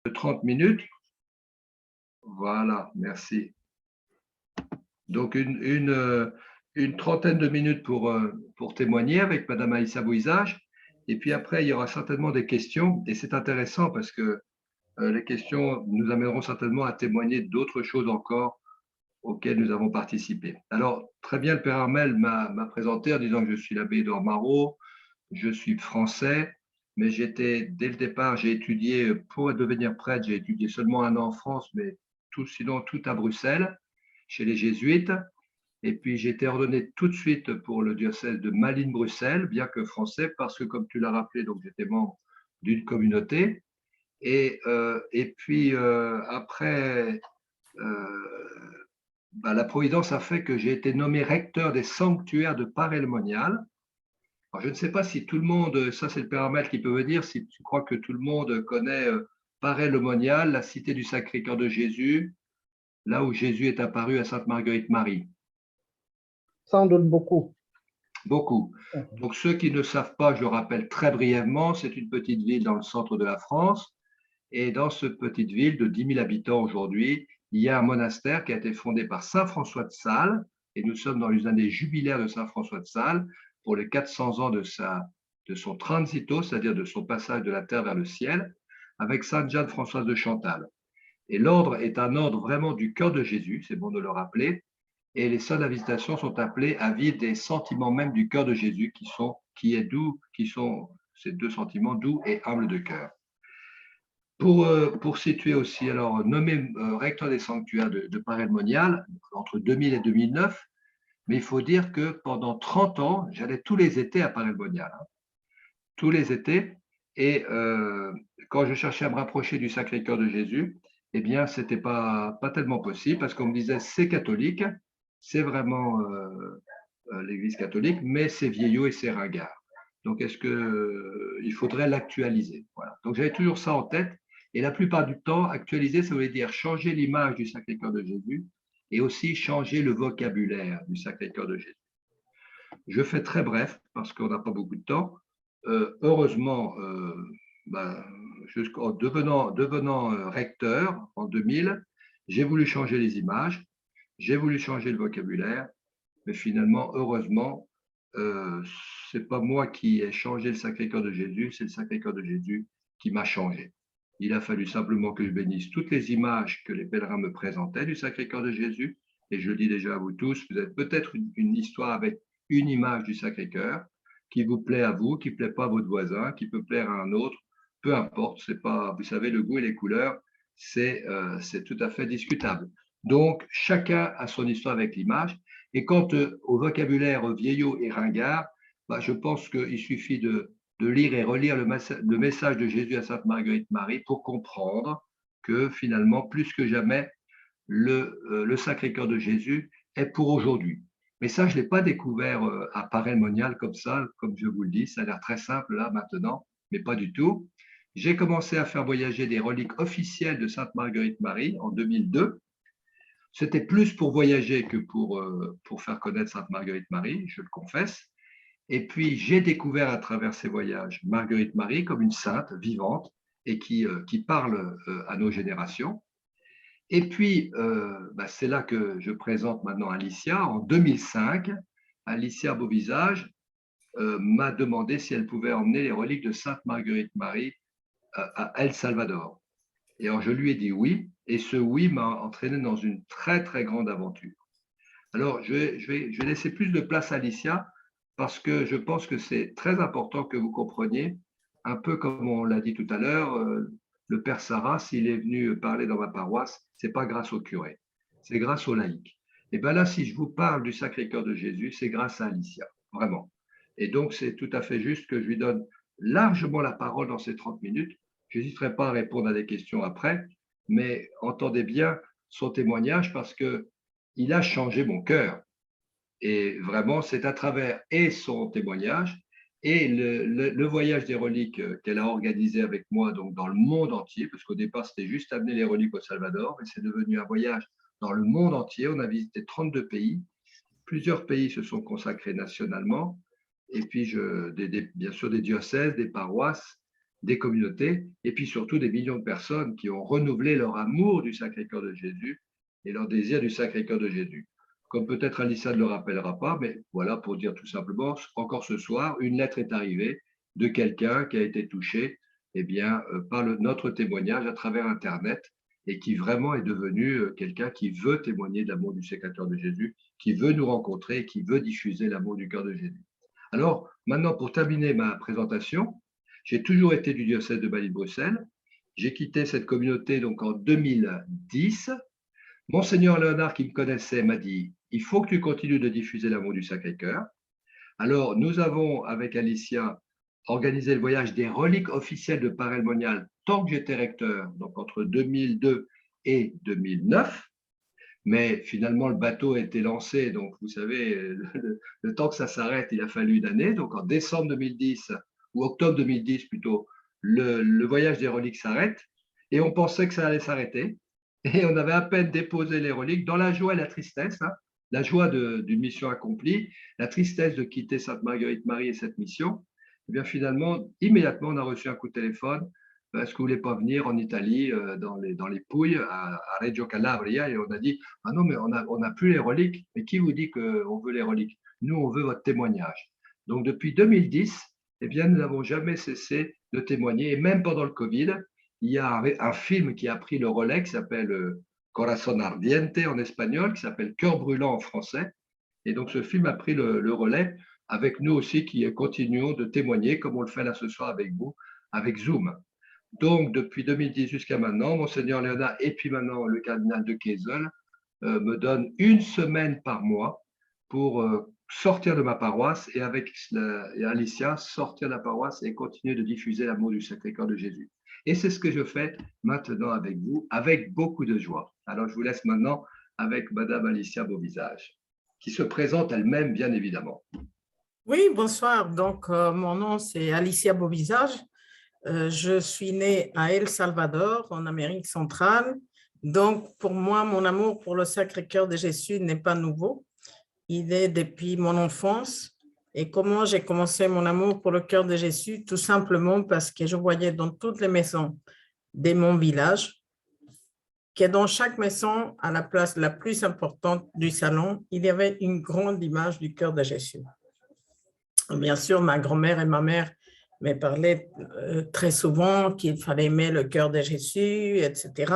de 30 minutes. Voilà, merci. Donc, une trentaine de minutes pour témoigner avec Madame Aïssa Bouizage. Et puis après, il y aura certainement des questions. Et c'est intéressant parce que les questions nous amèneront certainement à témoigner d'autres choses encore auxquelles nous avons participé. Alors, très bien, le Père Armel m'a présenté en disant que je suis l'abbé Édouard Marot, je suis français, mais dès le départ, j'ai étudié, pour devenir prêtre, j'ai étudié seulement 1 an en France, mais sinon tout à Bruxelles, chez les jésuites. Et puis, j'ai été ordonné tout de suite pour le diocèse de Malines-Bruxelles, bien que français, parce que, comme tu l'as rappelé, donc j'étais membre d'une communauté. Et puis, après, la Providence a fait que j'ai été nommé recteur des sanctuaires de Paray-le-Monial. Alors, je ne sais pas si tout le monde, ça c'est le Père Armel qui peut me dire, si tu crois que tout le monde connaît Paray-le-Monial, la cité du Sacré-Cœur de Jésus, là où Jésus est apparu à Sainte-Marguerite-Marie. Sans doute beaucoup. Beaucoup. Donc, ceux qui ne savent pas, je le rappelle très brièvement, c'est une petite ville dans le centre de la France. Et dans cette petite ville de 10 000 habitants aujourd'hui, il y a un monastère qui a été fondé par Saint François de Sales. Et nous sommes dans les années jubilaires de Saint François de Sales pour les 400 ans de son transito, c'est-à-dire de son passage de la terre vers le ciel, avec Sainte Jeanne Françoise de Chantal. Et l'ordre est un ordre vraiment du cœur de Jésus, c'est bon de le rappeler. Et les sœurs de la visitation sont appelées à vivre des sentiments même du cœur de Jésus, qui sont ces 2 sentiments doux et humbles de cœur. Pour situer aussi, alors nommé recteur des sanctuaires de Paray-le-Monial entre 2000 et 2009, mais il faut dire que pendant 30 ans, j'allais tous les étés à Paray-le-Monial, tous les étés, et quand je cherchais à me rapprocher du Sacré-Cœur de Jésus, eh bien, ce n'était pas tellement possible, parce qu'on me disait c'est catholique, c'est vraiment l'Église catholique, mais c'est vieillot et c'est ringard. Donc, il faudrait l'actualiser. Voilà. Donc, j'avais toujours ça en tête. Et la plupart du temps, actualiser, ça voulait dire changer l'image du Sacré-Cœur de Jésus et aussi changer le vocabulaire du Sacré-Cœur de Jésus. Je fais très bref parce qu'on n'a pas beaucoup de temps. Heureusement, en devenant recteur en 2000, j'ai voulu changer les images, j'ai voulu changer le vocabulaire, mais finalement, heureusement, ce n'est pas moi qui ai changé le Sacré-Cœur de Jésus, c'est le Sacré-Cœur de Jésus qui m'a changé. Il a fallu simplement que je bénisse toutes les images que les pèlerins me présentaient du Sacré-Cœur de Jésus. Et je le dis déjà à vous tous, vous avez peut-être une histoire avec une image du Sacré-Cœur qui vous plaît à vous, qui ne plaît pas à votre voisin, qui peut plaire à un autre, peu importe. C'est pas, vous savez, le goût et les couleurs, c'est tout à fait discutable. Donc, chacun a son histoire avec l'image. Et quant au vocabulaire vieillot et ringard, je pense qu'il suffit de lire et relire le message de Jésus à Sainte Marguerite-Marie pour comprendre que finalement, plus que jamais, le Sacré-Cœur de Jésus est pour aujourd'hui. Mais ça, je ne l'ai pas découvert à Paray-le-Monial comme ça, comme je vous le dis. Ça a l'air très simple là maintenant, mais pas du tout. J'ai commencé à faire voyager des reliques officielles de Sainte Marguerite-Marie en 2002. C'était plus pour voyager que pour faire connaître Sainte Marguerite-Marie, je le confesse. Et puis, j'ai découvert à travers ces voyages Marguerite-Marie comme une sainte vivante et qui parle à nos générations. Et puis, c'est là que je présente maintenant Alicia. En 2005, Alicia Beauvisage m'a demandé si elle pouvait emmener les reliques de Sainte Marguerite-Marie à El Salvador. Et alors, je lui ai dit oui, et ce oui m'a entraîné dans une très, très grande aventure. Alors, je vais laisser plus de place à Alicia parce que je pense que c'est très important que vous compreniez, un peu comme on l'a dit tout à l'heure, le Père Sarah, s'il est venu parler dans ma paroisse, ce n'est pas grâce au curé, c'est grâce aux laïcs. Et bien là, si je vous parle du Sacré-Cœur de Jésus, c'est grâce à Alicia, vraiment. Et donc, c'est tout à fait juste que je lui donne largement la parole dans ces 30 minutes. Je n'hésiterai pas à répondre à des questions après, mais entendez bien son témoignage parce qu'il a changé mon cœur. Et vraiment, c'est à travers et son témoignage et le voyage des reliques qu'elle a organisé avec moi donc dans le monde entier, parce qu'au départ, c'était juste amener les reliques au Salvador, et c'est devenu un voyage dans le monde entier. On a visité 32 pays. Plusieurs pays se sont consacrés nationalement, et puis bien sûr des diocèses, des paroisses, des communautés, et puis surtout des millions de personnes qui ont renouvelé leur amour du Sacré-Cœur de Jésus et leur désir du Sacré-Cœur de Jésus. Comme peut-être Alicia ne le rappellera pas, mais voilà pour dire tout simplement, encore ce soir, une lettre est arrivée de quelqu'un qui a été touché par notre témoignage à travers Internet et qui vraiment est devenu quelqu'un qui veut témoigner de l'amour du Sacré-Cœur de Jésus, qui veut nous rencontrer, qui veut diffuser l'amour du cœur de Jésus. Alors, maintenant, pour terminer ma présentation, j'ai toujours été du diocèse de Bali-Bruxelles. J'ai quitté cette communauté donc en 2010. Monseigneur Léonard, qui me connaissait, m'a dit « Il faut que tu continues de diffuser l'amour du Sacré-Cœur ». Alors, nous avons, avec Alicia, organisé le voyage des reliques officielles de Parel Monial tant que j'étais recteur, donc entre 2002 et 2009. Mais finalement, le bateau a été lancé. Donc, vous savez, le temps que ça s'arrête, il a fallu une année. Donc, en décembre 2010, ou octobre 2010 plutôt, le voyage des reliques s'arrête. Et on pensait que ça allait s'arrêter. Et on avait à peine déposé les reliques dans la joie et la tristesse, hein, la joie d'une mission accomplie, la tristesse de quitter Sainte-Marguerite-Marie et cette mission. Et bien finalement, immédiatement, on a reçu un coup de téléphone. Est-ce que vous voulez pas venir en Italie, dans les Pouilles, à Reggio Calabria? Et on a dit, ah non, mais on n'a plus les reliques. Mais qui vous dit qu'on veut les reliques? Nous, on veut votre témoignage. Donc, depuis 2010, eh bien, nous n'avons jamais cessé de témoigner. Et même pendant le Covid, il y a un film qui a pris le relais qui s'appelle Corazón Ardiente en espagnol, qui s'appelle Cœur brûlant en français. Et donc, ce film a pris le relais avec nous aussi qui continuons de témoigner, comme on le fait là ce soir avec vous, avec Zoom. Donc, depuis 2010 jusqu'à maintenant, Monseigneur Léonard et puis maintenant le cardinal de Kessel me donnent une semaine par mois pour sortir de ma paroisse et avec Alicia sortir de la paroisse et continuer de diffuser l'amour du Sacré-Cœur de Jésus. Et c'est ce que je fais maintenant avec vous, avec beaucoup de joie. Alors, je vous laisse maintenant avec Madame Alicia Beauvisage, qui se présente elle-même, bien évidemment. Oui, bonsoir. Donc, mon nom, c'est Alicia Beauvisage. Je suis née à El Salvador, en Amérique centrale. Donc, pour moi, mon amour pour le Sacré-Cœur de Jésus n'est pas nouveau. Il est depuis mon enfance. Et comment j'ai commencé mon amour pour le cœur de Jésus? Tout simplement parce que je voyais dans toutes les maisons de mon village que dans chaque maison, à la place la plus importante du salon, il y avait une grande image du cœur de Jésus. Bien sûr, ma grand-mère et ma mère me parlaient très souvent qu'il fallait aimer le cœur de Jésus, etc.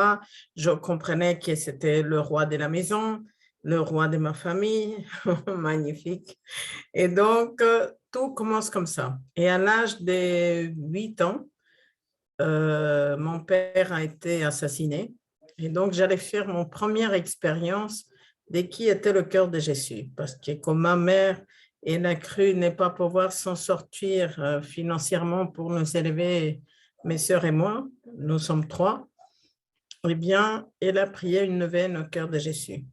Je comprenais que c'était le roi de la maison, le roi de ma famille, magnifique. Et donc, tout commence comme ça. Et à l'âge de 8 ans, mon père a été assassiné. Et donc, j'allais faire mon première expérience de qui était le cœur de Jésus. Parce que comme ma mère, elle a cru ne pas pouvoir s'en sortir financièrement pour nous élever, mes sœurs et moi, nous sommes 3, eh bien, elle a prié une neuvaine au cœur de Jésus.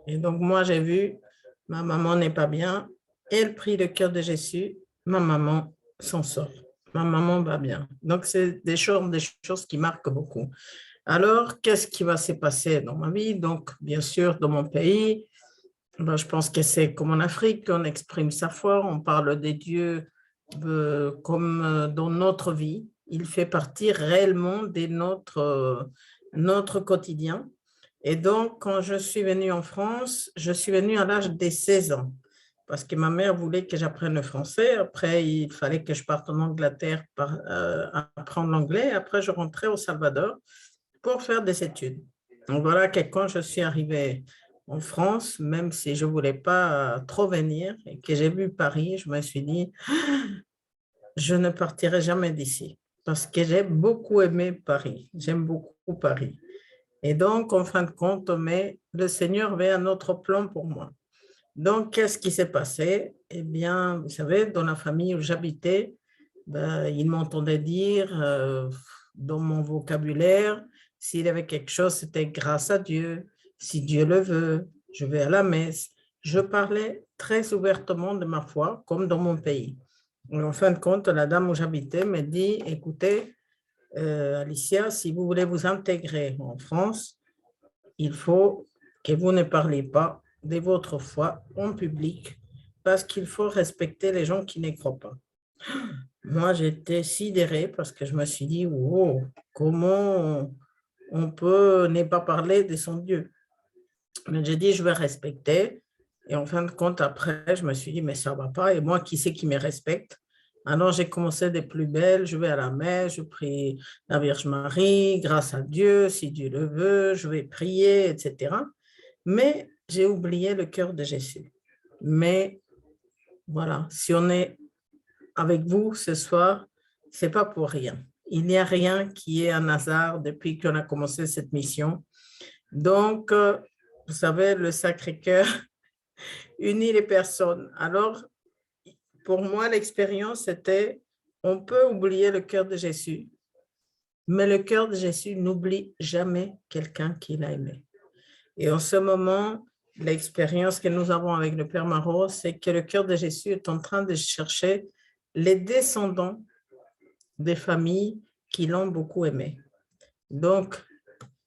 Et donc, moi, j'ai vu, ma maman n'est pas bien, elle prie le cœur de Jésus, ma maman s'en sort, ma maman va bien. Donc, c'est des choses qui marquent beaucoup. Alors, qu'est-ce qui va se passer dans ma vie? Donc, bien sûr, dans mon pays, ben, je pense que c'est comme en Afrique, on exprime sa foi, on parle des dieux comme dans notre vie. Il fait partie réellement de notre quotidien. Et donc, quand je suis venue en France, je suis venue à l'âge de 16 ans parce que ma mère voulait que j'apprenne le français. Après, il fallait que je parte en Angleterre apprendre l'anglais. Après, je rentrais au Salvador pour faire des études. Donc, voilà que quand je suis arrivée en France, même si je ne voulais pas trop venir et que j'ai vu Paris, je me suis dit, je ne partirai jamais d'ici parce que j'ai beaucoup aimé Paris. J'aime beaucoup Paris. Et donc, en fin de compte, mais le Seigneur avait un autre plan pour moi. Donc, qu'est-ce qui s'est passé? Eh bien, vous savez, dans la famille où j'habitais, ben, ils m'entendaient dire dans mon vocabulaire, s'il y avait quelque chose, c'était grâce à Dieu, si Dieu le veut, je vais à la messe. Je parlais très ouvertement de ma foi, comme dans mon pays. Et en fin de compte, la dame où j'habitais me dit, écoutez, Alicia, si vous voulez vous intégrer en France, il faut que vous ne parliez pas de votre foi en public parce qu'il faut respecter les gens qui ne croient pas. moi, j'étais sidérée parce que je me suis dit, wow, comment on peut ne pas parler de son Dieu? Mais j'ai dit, je vais respecter. Et en fin de compte, après, je me suis dit, mais ça ne va pas. Et moi, qui c'est qui me respecte? Alors, j'ai commencé des plus belles. Je vais à la messe, je prie la Vierge Marie, grâce à Dieu, si Dieu le veut, je vais prier, etc. Mais j'ai oublié le cœur de Jésus. Mais voilà, si on est avec vous ce soir, ce n'est pas pour rien. Il n'y a rien qui est un hasard depuis qu'on a commencé cette mission. Donc, vous savez, le Sacré-Cœur unit les personnes. Alors, pour moi, l'expérience était, on peut oublier le cœur de Jésus, mais le cœur de Jésus n'oublie jamais quelqu'un qu'il a aimé. Et en ce moment, l'expérience que nous avons avec le Père Marot, c'est que le cœur de Jésus est en train de chercher les descendants des familles qui l'ont beaucoup aimé. Donc,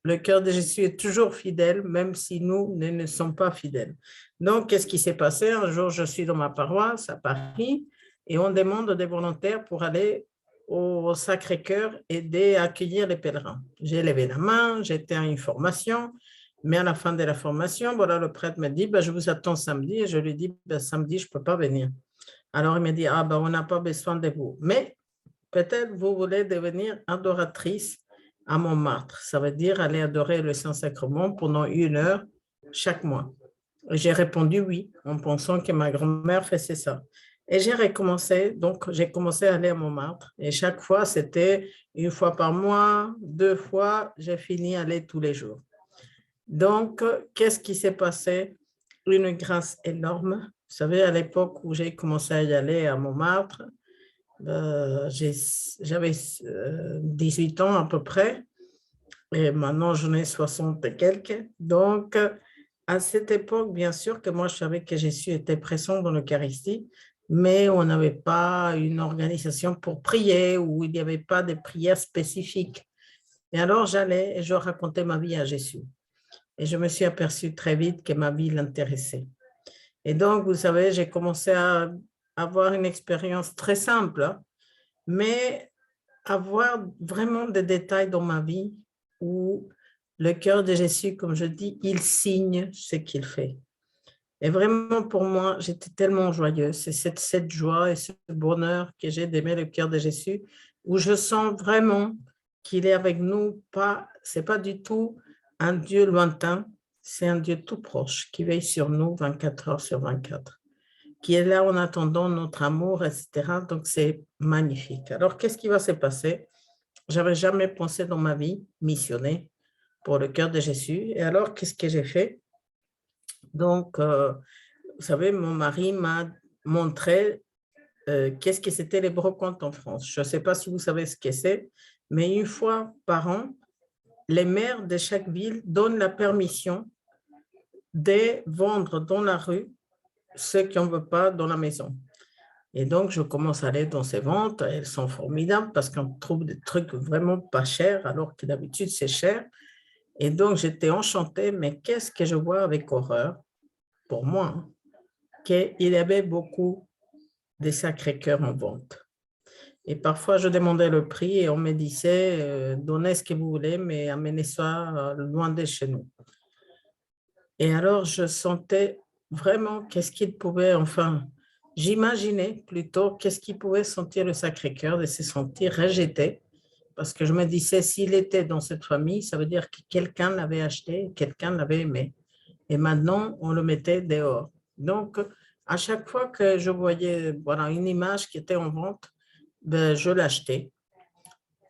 le cœur de Jésus est toujours fidèle, même si nous ne sommes pas fidèles. Donc, qu'est-ce qui s'est passé? Un jour, je suis dans ma paroisse à Paris et on demande des volontaires pour aller au Sacré-Cœur aider à accueillir les pèlerins. J'ai levé la main, j'étais à une formation, mais à la fin de la formation, voilà, le prêtre me dit, je vous attends samedi, et je lui dis, samedi, je ne peux pas venir. Alors, il me dit, on n'a pas besoin de vous, mais peut-être vous voulez devenir adoratrice à Montmartre. Ça veut dire aller adorer le Saint-Sacrement pendant 1 heure chaque mois. J'ai répondu oui, en pensant que ma grand-mère faisait ça. Et j'ai recommencé, donc j'ai commencé à aller à Montmartre. Et chaque fois, c'était 1 fois par mois, 2 fois, j'ai fini à aller tous les jours. Donc, qu'est-ce qui s'est passé? Une grâce énorme. Vous savez, à l'époque où j'ai commencé à y aller à Montmartre, j'avais 18 ans à peu près, et maintenant j'en ai 60 et quelques. Donc, à cette époque, bien sûr que moi je savais que Jésus était présent dans l'Eucharistie, mais on n'avait pas une organisation pour prier ou il n'y avait pas de prières spécifiques. Et alors j'allais et je racontais ma vie à Jésus. Et je me suis aperçue très vite que ma vie l'intéressait. Et donc, vous savez, j'ai commencé à avoir une expérience très simple, mais avoir vraiment des détails dans ma vie où le cœur de Jésus, comme je dis, il signe ce qu'il fait. Et vraiment, pour moi, j'étais tellement joyeuse. C'est cette joie et ce bonheur que j'ai d'aimer le cœur de Jésus, où je sens vraiment qu'il est avec nous. Ce n'est pas du tout un Dieu lointain, c'est un Dieu tout proche qui veille sur nous 24 heures sur 24, qui est là en attendant notre amour, etc. Donc, c'est magnifique. Alors, qu'est-ce qui va se passer? Je n'avais jamais pensé dans ma vie missionner pour le cœur de Jésus. Et alors, qu'est-ce que j'ai fait? Donc, vous savez, mon mari m'a montré qu'est-ce que c'était les brocantes en France. Je ne sais pas si vous savez ce que c'est, mais 1 fois par an, les maires de chaque ville donnent la permission de vendre dans la rue ce qu'on ne veut pas dans la maison. Et donc, je commence à aller dans ces ventes. Elles sont formidables parce qu'on trouve des trucs vraiment pas chers, alors que d'habitude, c'est cher. Et donc, j'étais enchantée, mais qu'est-ce que je vois avec horreur, pour moi, qu'il y avait beaucoup de Sacré-Cœur en vente. Et parfois, je demandais le prix et on me disait, donnez ce que vous voulez, mais amenez ça loin de chez nous. Et alors, je sentais vraiment qu'est-ce qu'il pouvait, enfin, j'imaginais plutôt qu'est-ce qu'il pouvait sentir le Sacré-Cœur, de se sentir rejeté, parce que je me disais, s'il était dans cette famille, ça veut dire que quelqu'un l'avait acheté, quelqu'un l'avait aimé. Et maintenant, on le mettait dehors. Donc, à chaque fois que je voyais une image qui était en vente, je l'achetais.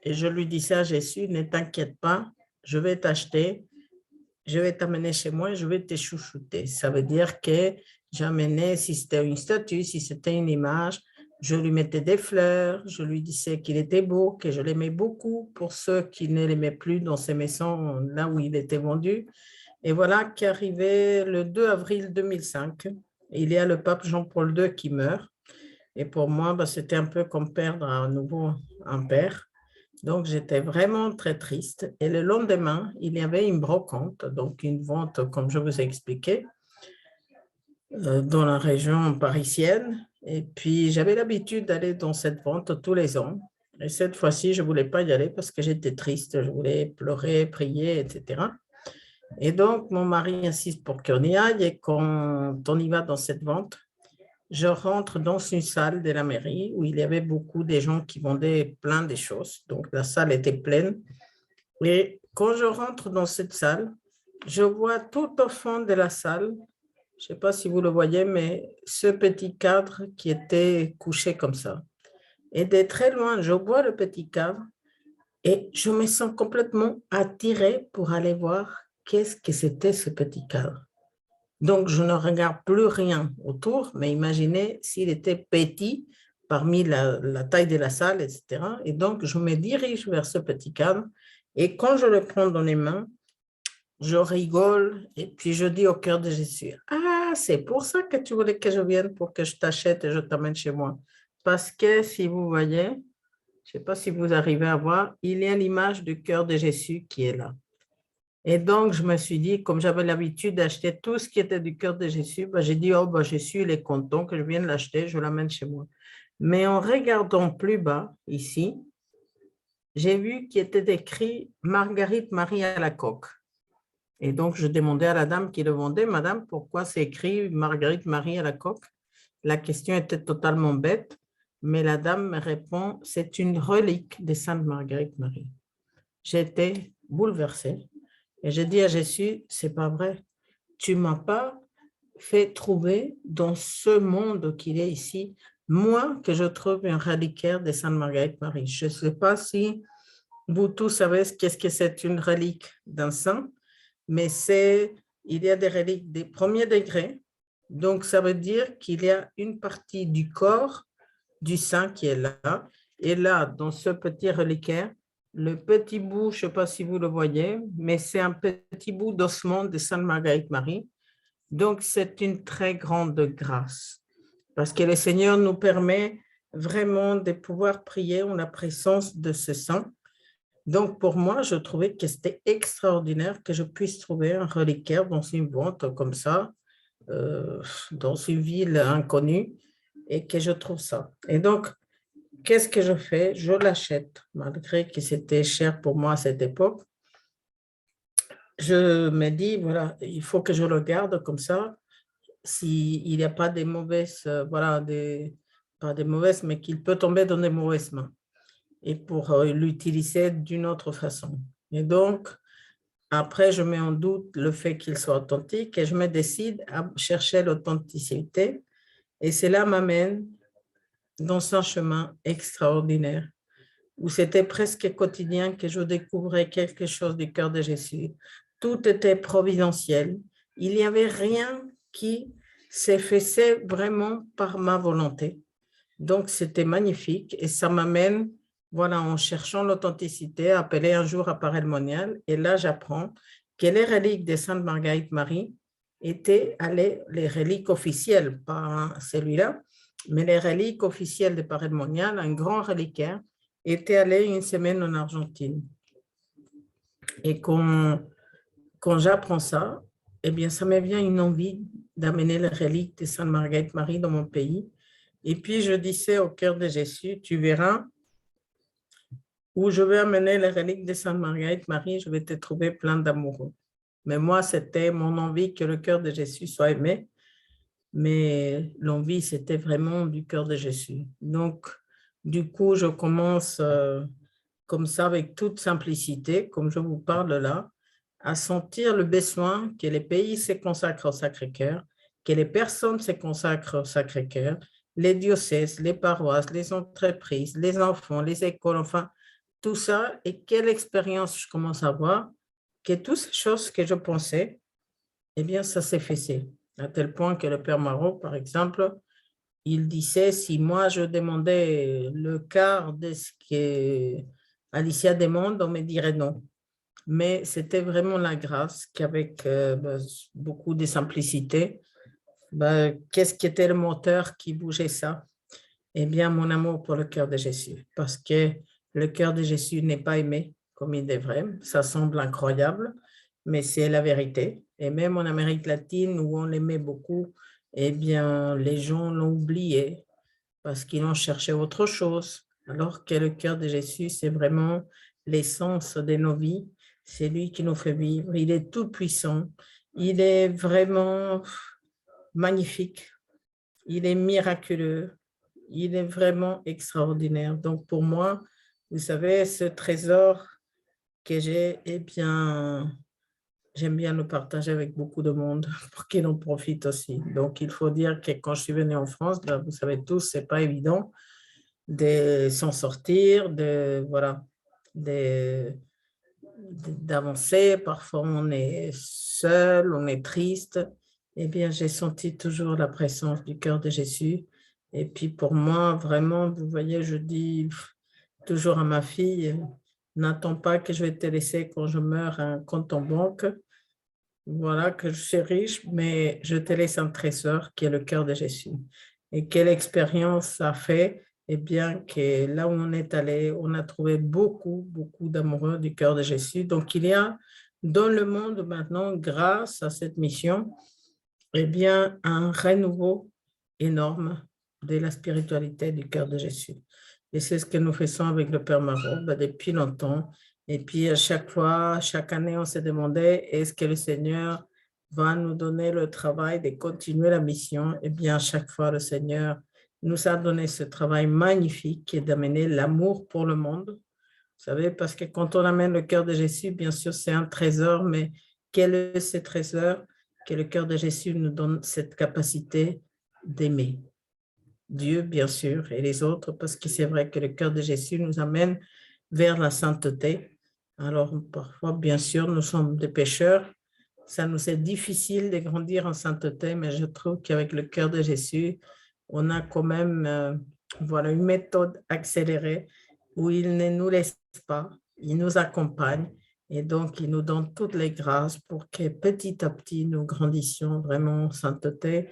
Et je lui disais à Jésus, ne t'inquiète pas, je vais t'acheter, je vais t'amener chez moi et je vais te chouchouter. Ça veut dire que j'amenais, si c'était une statue, si c'était une image, je lui mettais des fleurs, je lui disais qu'il était beau, que je l'aimais beaucoup pour ceux qui ne l'aimaient plus dans ces maisons là où il était vendu. Et voilà qu'arrivait le 2 avril 2005, il y a le pape Jean-Paul II qui meurt. Et pour moi, c'était un peu comme perdre à nouveau un père. Donc, j'étais vraiment très triste. Et le lendemain, il y avait une brocante, donc une vente, comme je vous ai expliqué, dans la région parisienne. Et puis, j'avais l'habitude d'aller dans cette vente tous les ans. Et cette fois-ci, je ne voulais pas y aller parce que j'étais triste, je voulais pleurer, prier, etc. Et donc, mon mari insiste pour qu'on y aille et quand on y va dans cette vente, je rentre dans une salle de la mairie où il y avait beaucoup de gens qui vendaient plein de choses. Donc, la salle était pleine. Et quand je rentre dans cette salle, je vois tout au fond de la salle, je ne sais pas si vous le voyez, mais ce petit cadre qui était couché comme ça. Et de très loin, je vois le petit cadre et je me sens complètement attirée pour aller voir qu'est-ce que c'était ce petit cadre. Donc, je ne regarde plus rien autour, mais imaginez s'il était petit parmi la taille de la salle, etc. Et donc, je me dirige vers ce petit cadre et quand je le prends dans les mains, je rigole et puis je dis au cœur de Jésus, « Ah, c'est pour ça que tu voulais que je vienne pour que je t'achète et je t'amène chez moi. » Parce que si vous voyez, je ne sais pas si vous arrivez à voir, il y a l'image du cœur de Jésus qui est là. Et donc, je me suis dit, comme j'avais l'habitude d'acheter tout ce qui était du cœur de Jésus, j'ai dit, oh, Jésus, il est content que je vienne l'acheter, je l'amène chez moi. Mais en regardant plus bas, ici, j'ai vu qu'il était écrit Marguerite Marie à la coque. Et donc, je demandais à la dame qui le vendait, Madame, pourquoi c'est écrit Marguerite Marie à la coque? La question était totalement bête, mais la dame me répond, c'est une relique de Sainte Marguerite Marie. J'étais bouleversée et j'ai dit à Jésus, c'est pas vrai, tu m'as pas fait trouver dans ce monde qu'il est ici, moi que je trouve un reliquaire de Sainte Marguerite Marie. Je ne sais pas si vous tous savez qu'est-ce que c'est une relique d'un saint, mais il y a des reliques des premiers degrés. Donc, ça veut dire qu'il y a une partie du corps du saint qui est là. Et là, dans ce petit reliquaire, le petit bout, je ne sais pas si vous le voyez, mais c'est un petit bout d'ossement de Sainte Marguerite Marie. Donc, c'est une très grande grâce parce que le Seigneur nous permet vraiment de pouvoir prier en la présence de ce saint. Donc, pour moi, je trouvais que c'était extraordinaire que je puisse trouver un reliquaire dans une vente comme ça, dans une ville inconnue, et que je trouve ça. Et donc, qu'est-ce que je fais? Je l'achète, malgré que c'était cher pour moi à cette époque. Je me dis, voilà, il faut que je le garde comme ça, s'il n'y a pas de mauvaises, pas des mauvaises, mais qu'il peut tomber dans des mauvaises mains et pour l'utiliser d'une autre façon. Et donc, après, je mets en doute le fait qu'il soit authentique et je me décide à chercher l'authenticité. Et cela m'amène dans un chemin extraordinaire où c'était presque quotidien que je découvrais quelque chose du cœur de Jésus. Tout était providentiel. Il n'y avait rien qui s'est fait vraiment par ma volonté. Donc, c'était magnifique et ça m'amène, voilà, en cherchant l'authenticité, à appeler un jour à Paray-le-Monial. Et là, j'apprends que les reliques de Sainte Marguerite Marie étaient les reliques officielles, pas celui-là, mais les reliques officielles de Paray-le-Monial, un grand reliquaire, était allé une semaine en Argentine. Et quand j'apprends ça, eh bien, ça me vient une envie d'amener les reliques de Sainte Marguerite Marie dans mon pays. Et puis, je disais au cœur de Jésus, tu verras où je vais amener les reliques de Sainte Marguerite Marie, je vais te trouver plein d'amoureux. Mais moi, c'était mon envie que le cœur de Jésus soit aimé. Mais l'envie, c'était vraiment du cœur de Jésus. Donc, du coup, je commence comme ça, avec toute simplicité, comme je vous parle là, à sentir le besoin que les pays se consacrent au Sacré-Cœur, que les personnes se consacrent au Sacré-Cœur, les diocèses, les paroisses, les entreprises, les enfants, les écoles, enfin, tout ça. Et quelle expérience je commence à voir, que toutes ces choses que je pensais, eh bien, ça s'est fait. À tel point que le Père Marot, par exemple, il disait, si moi je demandais le quart de ce que Alicia demande, on me dirait non. Mais c'était vraiment la grâce qu'avec beaucoup de simplicité, qu'est-ce qui était le moteur qui bougeait ça? Eh bien, mon amour pour le cœur de Jésus, parce que le cœur de Jésus n'est pas aimé comme il devrait. Ça semble incroyable, mais c'est la vérité. Et même en Amérique latine, où on l'aimait beaucoup, eh bien, les gens l'ont oublié. parce qu'ils ont cherché autre chose. Alors que le cœur de Jésus, c'est vraiment l'essence de nos vies. C'est lui qui nous fait vivre. Il est tout puissant. Il est vraiment magnifique. Il est miraculeux. Il est vraiment extraordinaire. Donc, pour moi, vous savez, ce trésor que j'ai, eh bien, j'aime bien le partager avec beaucoup de monde pour qu'ils en profitent aussi. Donc, il faut dire que quand je suis venue en France, ben, vous savez tous, c'est pas évident de s'en sortir, voilà, d'avancer. Parfois, on est seul, on est triste. Eh bien, j'ai senti toujours la présence du cœur de Jésus. Et puis, pour moi, vraiment, vous voyez, je dis toujours à ma fille, n'attends pas que je vais te laisser quand je meurs un compte en banque. Voilà, que je suis riche, mais je te laisse un trésor qui est le cœur de Jésus. Et quelle expérience ça fait? Eh bien, que là où on est allé, on a trouvé beaucoup, beaucoup d'amoureux du cœur de Jésus. Donc, il y a dans le monde maintenant, grâce à cette mission, eh bien, un renouveau énorme de la spiritualité du cœur de Jésus. Et c'est ce que nous faisons avec le Père Marot depuis longtemps. Et puis, à chaque fois, chaque année, on se demandait, est-ce que le Seigneur va nous donner le travail de continuer la mission? Eh bien, à chaque fois, le Seigneur nous a donné ce travail magnifique qui est d'amener l'amour pour le monde. Vous savez, parce que quand on amène le cœur de Jésus, bien sûr, c'est un trésor, mais quel est ce trésor? Que le cœur de Jésus nous donne cette capacité d'aimer Dieu, bien sûr, et les autres, parce que c'est vrai que le cœur de Jésus nous amène vers la sainteté. Alors, parfois, bien sûr, nous sommes des pécheurs. Ça nous est difficile de grandir en sainteté, mais je trouve qu'avec le cœur de Jésus, on a quand même voilà, une méthode accélérée où il ne nous laisse pas, il nous accompagne et donc il nous donne toutes les grâces pour que petit à petit nous grandissions vraiment en sainteté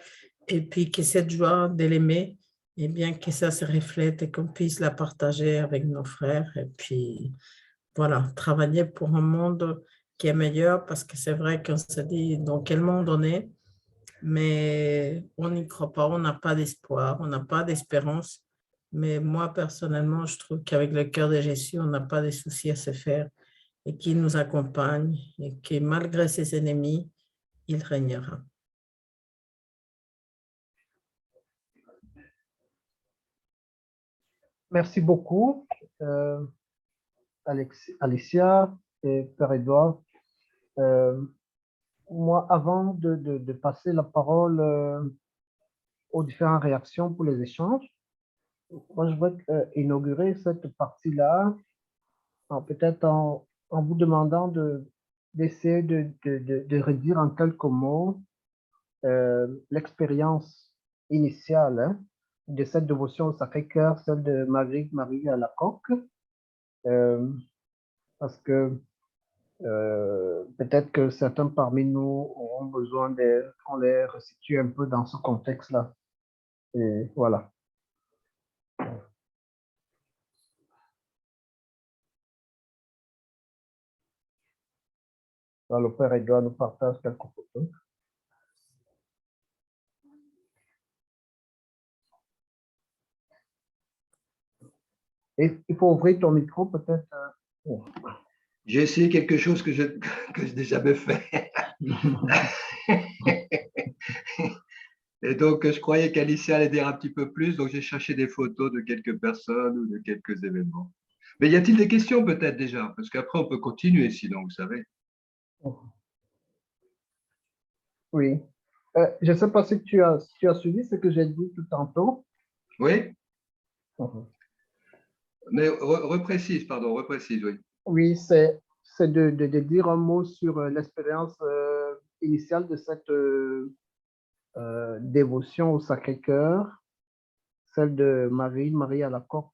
et puis que cette joie de l'aimer, eh bien que ça se reflète et qu'on puisse la partager avec nos frères et puis voilà, travailler pour un monde qui est meilleur parce que c'est vrai qu'on se dit dans quel monde on est, mais on n'y croit pas, on n'a pas d'espoir, on n'a pas d'espérance. Mais moi, personnellement, je trouve qu'avec le cœur de Jésus, on n'a pas de soucis à se faire et qu'il nous accompagne et que malgré ses ennemis, il régnera. Merci beaucoup, Alicia et Père Edouard. Moi, avant de passer la parole aux différentes réactions pour les échanges, moi, je voudrais inaugurer cette partie-là, peut-être en vous demandant d'essayer de redire en quelques mots l'expérience initiale de cette dévotion au Sacré-Cœur, celle de Marie à la Coque, parce que peut-être que certains parmi nous auront besoin qu'on les resitue un peu dans ce contexte-là. Et voilà. Alors, le Père Edouard nous partage quelques photos. Et il faut ouvrir ton micro peut-être. J'ai essayé quelque chose que je n'ai jamais fait. Et donc, je croyais qu'Alicia allait dire un petit peu plus, donc j'ai cherché des photos de quelques personnes ou de quelques événements. Mais y a-t-il des questions peut-être déjà? Parce qu'après, on peut continuer sinon, vous savez. Oui. Je ne sais pas si tu as suivi ce que j'ai dit tout tantôt. Oui? Mais reprécise, pardon, reprécise, oui. Oui, c'est de dire un mot sur l'expérience initiale de cette dévotion au Sacré-Cœur, celle de Marie à la Coque,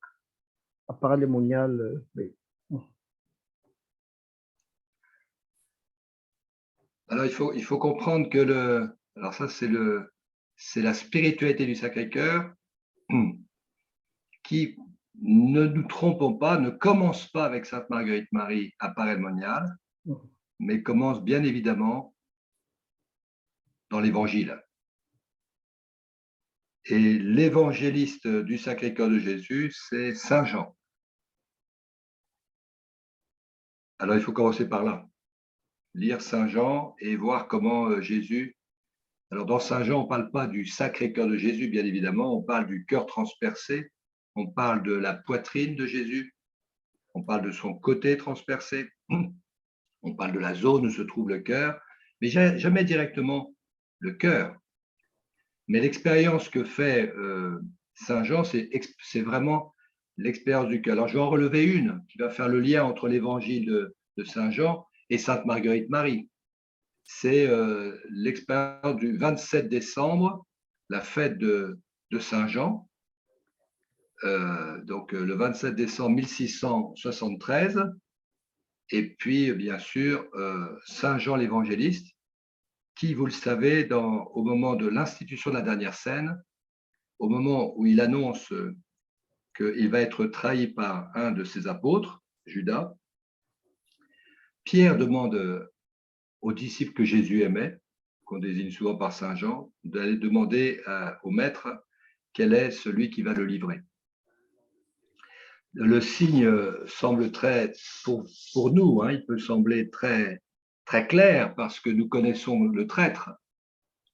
à Paray-le-Monial. Oui. Alors, il faut comprendre que alors ça, c'est la spiritualité du Sacré-Cœur qui, ne nous trompons pas, ne commence pas avec Sainte Marguerite Marie à Paray-le-Monial, mais commence bien évidemment dans l'Évangile. Et l'évangéliste du Sacré-Cœur de Jésus, c'est Saint Jean. Alors, il faut commencer par là. Lire Saint Jean et voir comment Jésus… Alors, dans Saint Jean, on ne parle pas du Sacré-Cœur de Jésus, bien évidemment, on parle du cœur transpercé, on parle de la poitrine de Jésus, on parle de son côté transpercé, on parle de la zone où se trouve le cœur, mais jamais directement le cœur. Mais l'expérience que fait Saint Jean, c'est vraiment l'expérience du cœur. Alors, je vais en relever une qui va faire le lien entre l'évangile de Saint Jean et Sainte Marguerite Marie. C'est l'expérience du 27 décembre, la fête de Saint Jean. Donc, le 27 décembre 1673. Et puis, bien sûr, Saint Jean l'évangéliste, qui, vous le savez, au moment de l'institution de la dernière scène, au moment où il annonce qu'il va être trahi par un de ses apôtres, Judas, Pierre demande aux disciples que Jésus aimait, qu'on désigne souvent par Saint Jean, d'aller demander au maître quel est celui qui va le livrer. Le signe semble pour nous, il peut sembler très, très clair parce que nous connaissons le traître.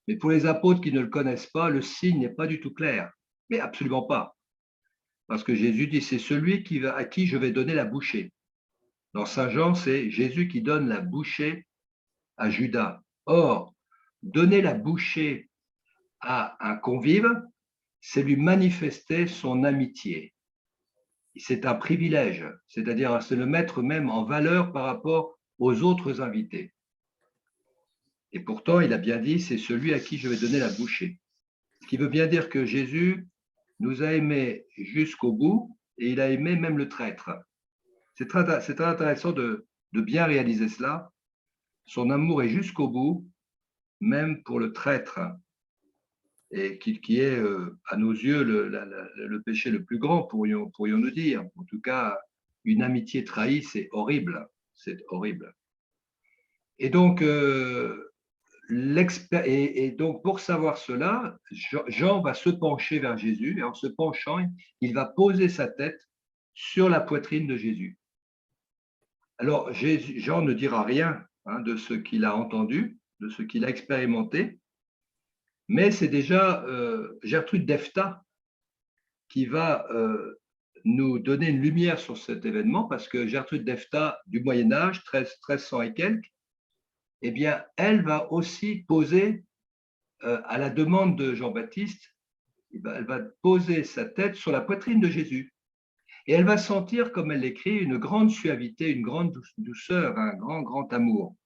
Mais pour les apôtres qui ne le connaissent pas, le signe n'est pas du tout clair, mais absolument pas. Parce que Jésus dit, c'est celui à qui je vais donner la bouchée. Dans Saint Jean, c'est Jésus qui donne la bouchée à Judas. Or, donner la bouchée à un convive, c'est lui manifester son amitié. C'est un privilège, c'est-à-dire c'est le mettre même en valeur par rapport aux autres invités. Et pourtant, il a bien dit, c'est celui à qui je vais donner la bouchée. Ce qui veut bien dire que Jésus nous a aimés jusqu'au bout et il a aimé même le traître. C'est très intéressant de bien réaliser cela. Son amour est jusqu'au bout, même pour le traître, et qui est, à nos yeux, le péché le plus grand, pourrions-nous dire. En tout cas, une amitié trahie, c'est horrible. C'est horrible. Et donc, donc, pour savoir cela, Jean va se pencher vers Jésus, et en se penchant, il va poser sa tête sur la poitrine de Jésus. Alors, Jean ne dira rien de ce qu'il a entendu, de ce qu'il a expérimenté, mais c'est déjà Gertrude d'Efta qui va nous donner une lumière sur cet événement, parce que Gertrude d'Efta, du Moyen-Âge, 1300 et quelques, eh bien, elle va aussi poser, à la demande de Jean-Baptiste, elle va poser sa tête sur la poitrine de Jésus. Et elle va sentir, comme elle l'écrit, une grande suavité, une grande douceur, un grand amour.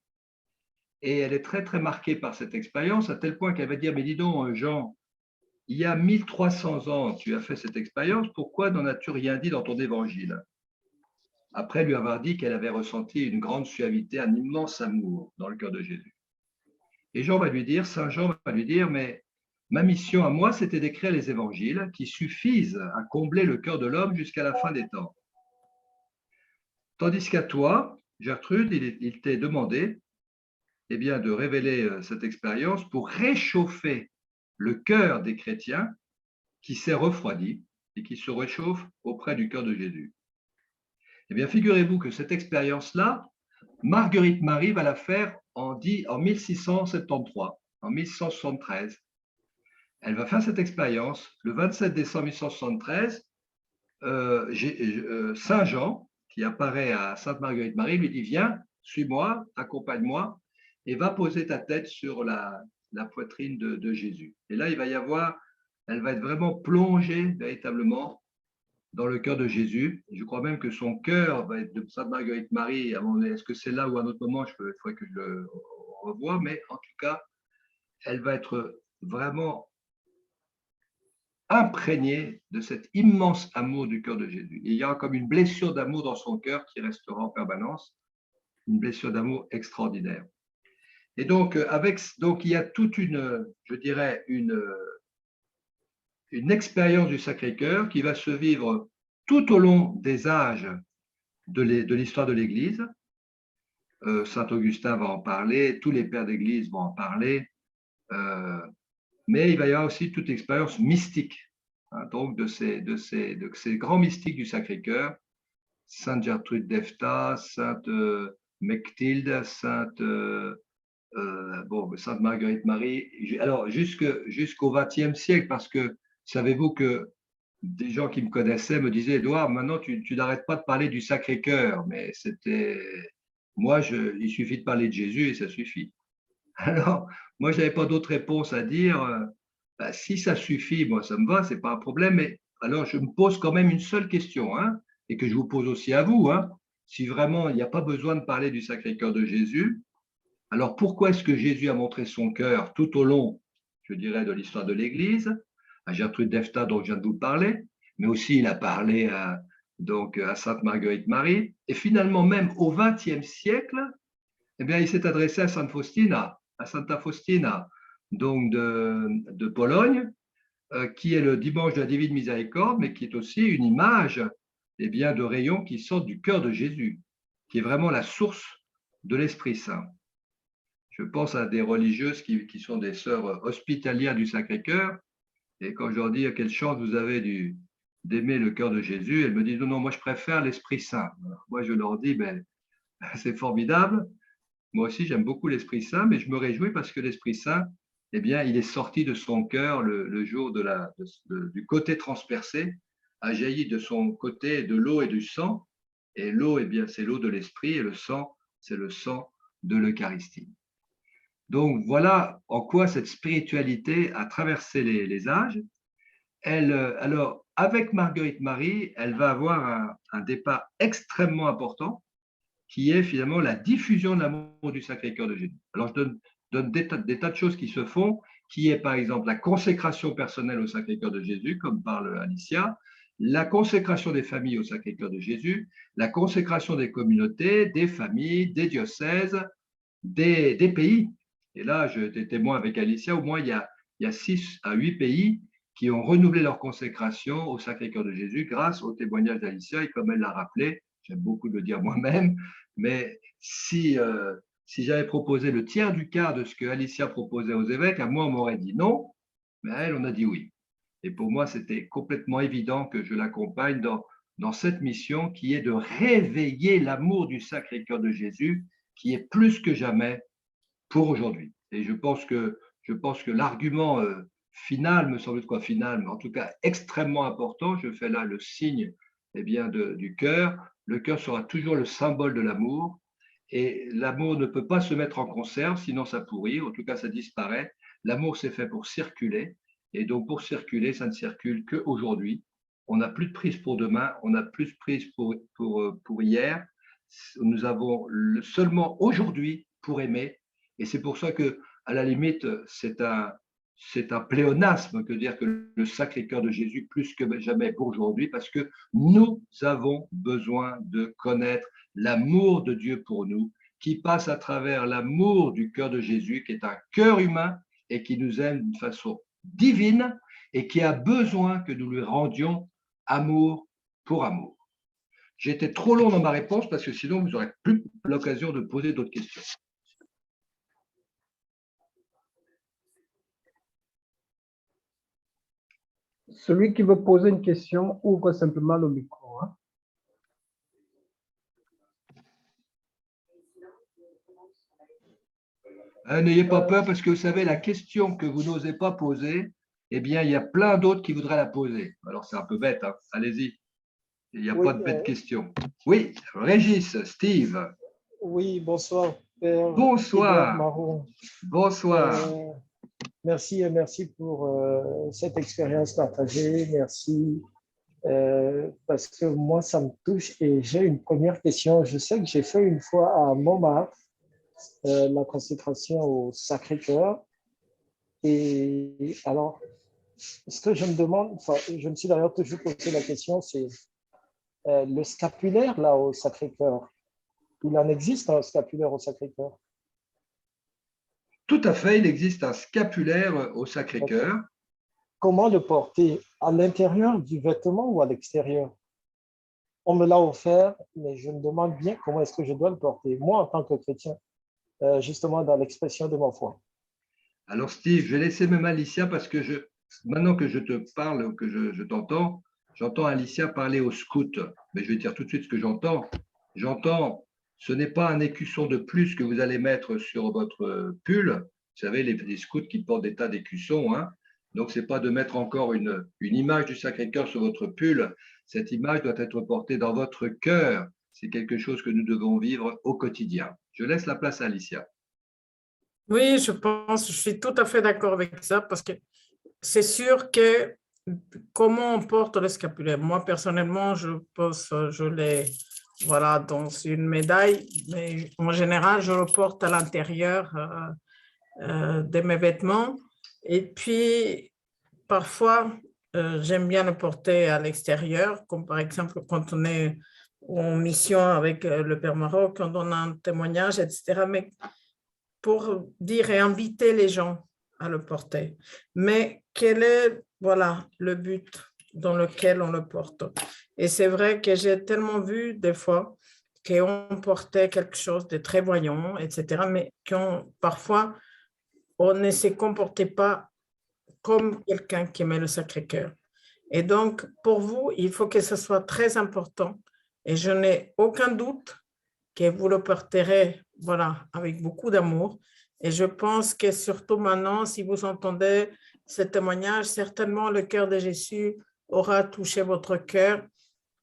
Et elle est très, très marquée par cette expérience, à tel point qu'elle va dire, mais dis donc, Jean, il y a 1300 ans, tu as fait cette expérience, pourquoi n'en as-tu rien dit dans ton évangile? Après lui avoir dit qu'elle avait ressenti une grande suavité, un immense amour dans le cœur de Jésus. Et Saint Jean va lui dire, mais ma mission à moi, c'était d'écrire les évangiles qui suffisent à combler le cœur de l'homme jusqu'à la fin des temps. Tandis qu'à toi, Gertrude, il t'est demandé de révéler cette expérience pour réchauffer le cœur des chrétiens qui s'est refroidi et qui se réchauffe auprès du cœur de Jésus. Eh bien, figurez-vous que cette expérience-là, Marguerite Marie va la faire en 1673, en 1673. Elle va faire cette expérience le 27 décembre 1673. Saint Jean, qui apparaît à Sainte Marguerite Marie, lui dit, viens, suis-moi, accompagne-moi, et va poser ta tête sur la poitrine de Jésus. Et là, elle va être vraiment plongée véritablement dans le cœur de Jésus. Je crois même que son cœur va être de Sainte Marguerite Marie. Est-ce que c'est là ou à un autre moment, il faudrait que je le revoie, mais en tout cas, elle va être vraiment imprégnée de cet immense amour du cœur de Jésus. Il y aura comme une blessure d'amour dans son cœur qui restera en permanence, une blessure d'amour extraordinaire. Et donc, il y a toute je dirais, une expérience du Sacré-Cœur qui va se vivre tout au long des âges de l'histoire de l'Église. Saint Augustin va en parler, tous les pères d'Église vont en parler. mais il va y avoir aussi toute expérience mystique, hein, donc de ces grands mystiques du Sacré-Cœur, Sainte Gertrude d'Efta, Sainte Mechtilde, Sainte Marguerite Marie, alors jusqu'au XXe siècle, parce que savez-vous que des gens qui me connaissaient me disaient, Édouard, maintenant tu n'arrêtes pas de parler du Sacré-Cœur, mais moi, il suffit de parler de Jésus et ça suffit. Alors, moi, je n'avais pas d'autre réponse à dire. Bah, si ça suffit, moi, ça me va, ce n'est pas un problème. Mais alors, je me pose quand même une seule question, hein, et que je vous pose aussi à vous. Hein. Si vraiment il n'y a pas besoin de parler du Sacré-Cœur de Jésus, alors pourquoi est-ce que Jésus a montré son cœur tout au long, je dirais, de l'histoire de l'Église, à Gertrude d'Efta, dont je viens de vous parler, mais aussi il a parlé à Sainte Marguerite Marie, et finalement même au XXe siècle, eh bien, il s'est adressé à Sainte Faustina, à Santa Faustina, donc de Pologne, qui est le dimanche de la Divine Miséricorde, mais qui est aussi une image eh bien, de rayons qui sortent du cœur de Jésus, qui est vraiment la source de l'Esprit Saint. Je pense à des religieuses qui sont des sœurs hospitalières du Sacré-Cœur, et quand je leur dis quelle chance vous avez d'aimer le cœur de Jésus, elles me disent non, moi je préfère l'Esprit Saint. Alors, moi je leur dis, ben, c'est formidable. Moi aussi, j'aime beaucoup l'Esprit Saint, mais je me réjouis parce que l'Esprit Saint, eh bien, il est sorti de son cœur le jour du côté transpercé, a jailli de son côté de l'eau et du sang. Et l'eau, eh bien, c'est l'eau de l'Esprit, et le sang, c'est le sang de l'Eucharistie. Donc, voilà en quoi cette spiritualité a traversé les âges. Alors, avec Marguerite Marie, elle va avoir un départ extrêmement important qui est finalement la diffusion de l'amour du Sacré-Cœur de Jésus. Alors, je donne des tas de choses qui se font, qui est par exemple la consécration personnelle au Sacré-Cœur de Jésus, comme parle Alicia, la consécration des familles au Sacré-Cœur de Jésus, la consécration des communautés, des familles, des diocèses, des pays. Et là, j'étais témoin avec Alicia, au moins il y a 6 à 8 pays qui ont renouvelé leur consécration au Sacré-Cœur de Jésus grâce au témoignage d'Alicia. Et comme elle l'a rappelé, j'aime beaucoup le dire moi-même, mais si j'avais proposé le tiers du quart de ce que Alicia proposait aux évêques, à moi, on m'aurait dit non, mais à elle, on a dit oui. Et pour moi, c'était complètement évident que je l'accompagne dans cette mission qui est de réveiller l'amour du Sacré-Cœur de Jésus, qui est plus que jamais pour aujourd'hui. Et je pense que l'argument final, me semble quoi final, mais en tout cas extrêmement important, je fais là le signe eh bien, du cœur. Le cœur sera toujours le symbole de l'amour. Et l'amour ne peut pas se mettre en conserve, sinon ça pourrit, en tout cas ça disparaît. L'amour, c'est fait pour circuler. Et donc pour circuler, ça ne circule qu'aujourd'hui. On n'a plus de prise pour demain, on n'a plus de prise pour hier. Nous avons seulement aujourd'hui pour aimer. Et c'est pour ça que, à la limite, c'est un pléonasme que dire que le Sacré-Cœur de Jésus plus que jamais pour aujourd'hui, parce que nous avons besoin de connaître l'amour de Dieu pour nous, qui passe à travers l'amour du cœur de Jésus, qui est un cœur humain et qui nous aime d'une façon divine et qui a besoin que nous lui rendions amour pour amour. J'étais trop long dans ma réponse parce que sinon vous n'aurez plus l'occasion de poser d'autres questions. Celui qui veut poser une question ouvre simplement le micro. Hein. N'ayez pas peur parce que vous savez, la question que vous n'osez pas poser, eh bien, il y a plein d'autres qui voudraient la poser. Alors, c'est un peu bête, hein. Allez-y. Il n'y a pas de bête question. Oui, Régis, Steve. Oui, bonsoir, Père Bonsoir. Maron. Bonsoir. Merci et merci pour cette expérience partagée. Merci parce que moi, ça me touche et j'ai une première question. Je sais que j'ai fait une fois à Montmartre la consécration au Sacré-Cœur. Et alors, ce que je me demande, enfin, je me suis d'ailleurs toujours posé la question, c'est le scapulaire là au Sacré-Cœur. Il en existe un scapulaire au Sacré-Cœur? Tout à fait, il existe un scapulaire au Sacré-Cœur. Comment le porter? À l'intérieur du vêtement ou à l'extérieur? On me l'a offert, mais je me demande bien comment est-ce que je dois le porter, moi en tant que chrétien, justement dans l'expression de ma foi. Alors, Steve, je vais laisser même Alicia parce que maintenant que je te parle, que je t'entends, j'entends Alicia parler au scout. Mais je vais dire tout de suite ce que j'entends. J'entends, ce n'est pas un écusson de plus que vous allez mettre sur votre pull. Vous savez, les scouts qui portent des tas d'écussons, hein. Donc, ce n'est pas de mettre encore une image du Sacré-Cœur sur votre pull. Cette image doit être portée dans votre cœur. C'est quelque chose que nous devons vivre au quotidien. Je laisse la place à Alicia. Oui, je suis tout à fait d'accord avec ça parce que c'est sûr que comment on porte le scapulaire. Moi, personnellement, je pense, je l'ai, voilà, dans une médaille, mais en général, je le porte à l'intérieur de mes vêtements. Et puis, parfois, j'aime bien le porter à l'extérieur, comme par exemple quand on est en mission avec le Père Maroc, quand on a un témoignage, etc. Mais pour dire et inviter les gens à le porter. Mais quel est, voilà, le but dans lequel on le porte? Et c'est vrai que j'ai tellement vu des fois qu'on portait quelque chose de très voyant, etc., mais parfois, on ne se comportait pas comme quelqu'un qui aimait le Sacré-Cœur. Et donc, pour vous, il faut que ce soit très important. Et je n'ai aucun doute que vous le porterez, voilà, avec beaucoup d'amour. Et je pense que surtout maintenant, si vous entendez ce témoignage, certainement le cœur de Jésus aura touché votre cœur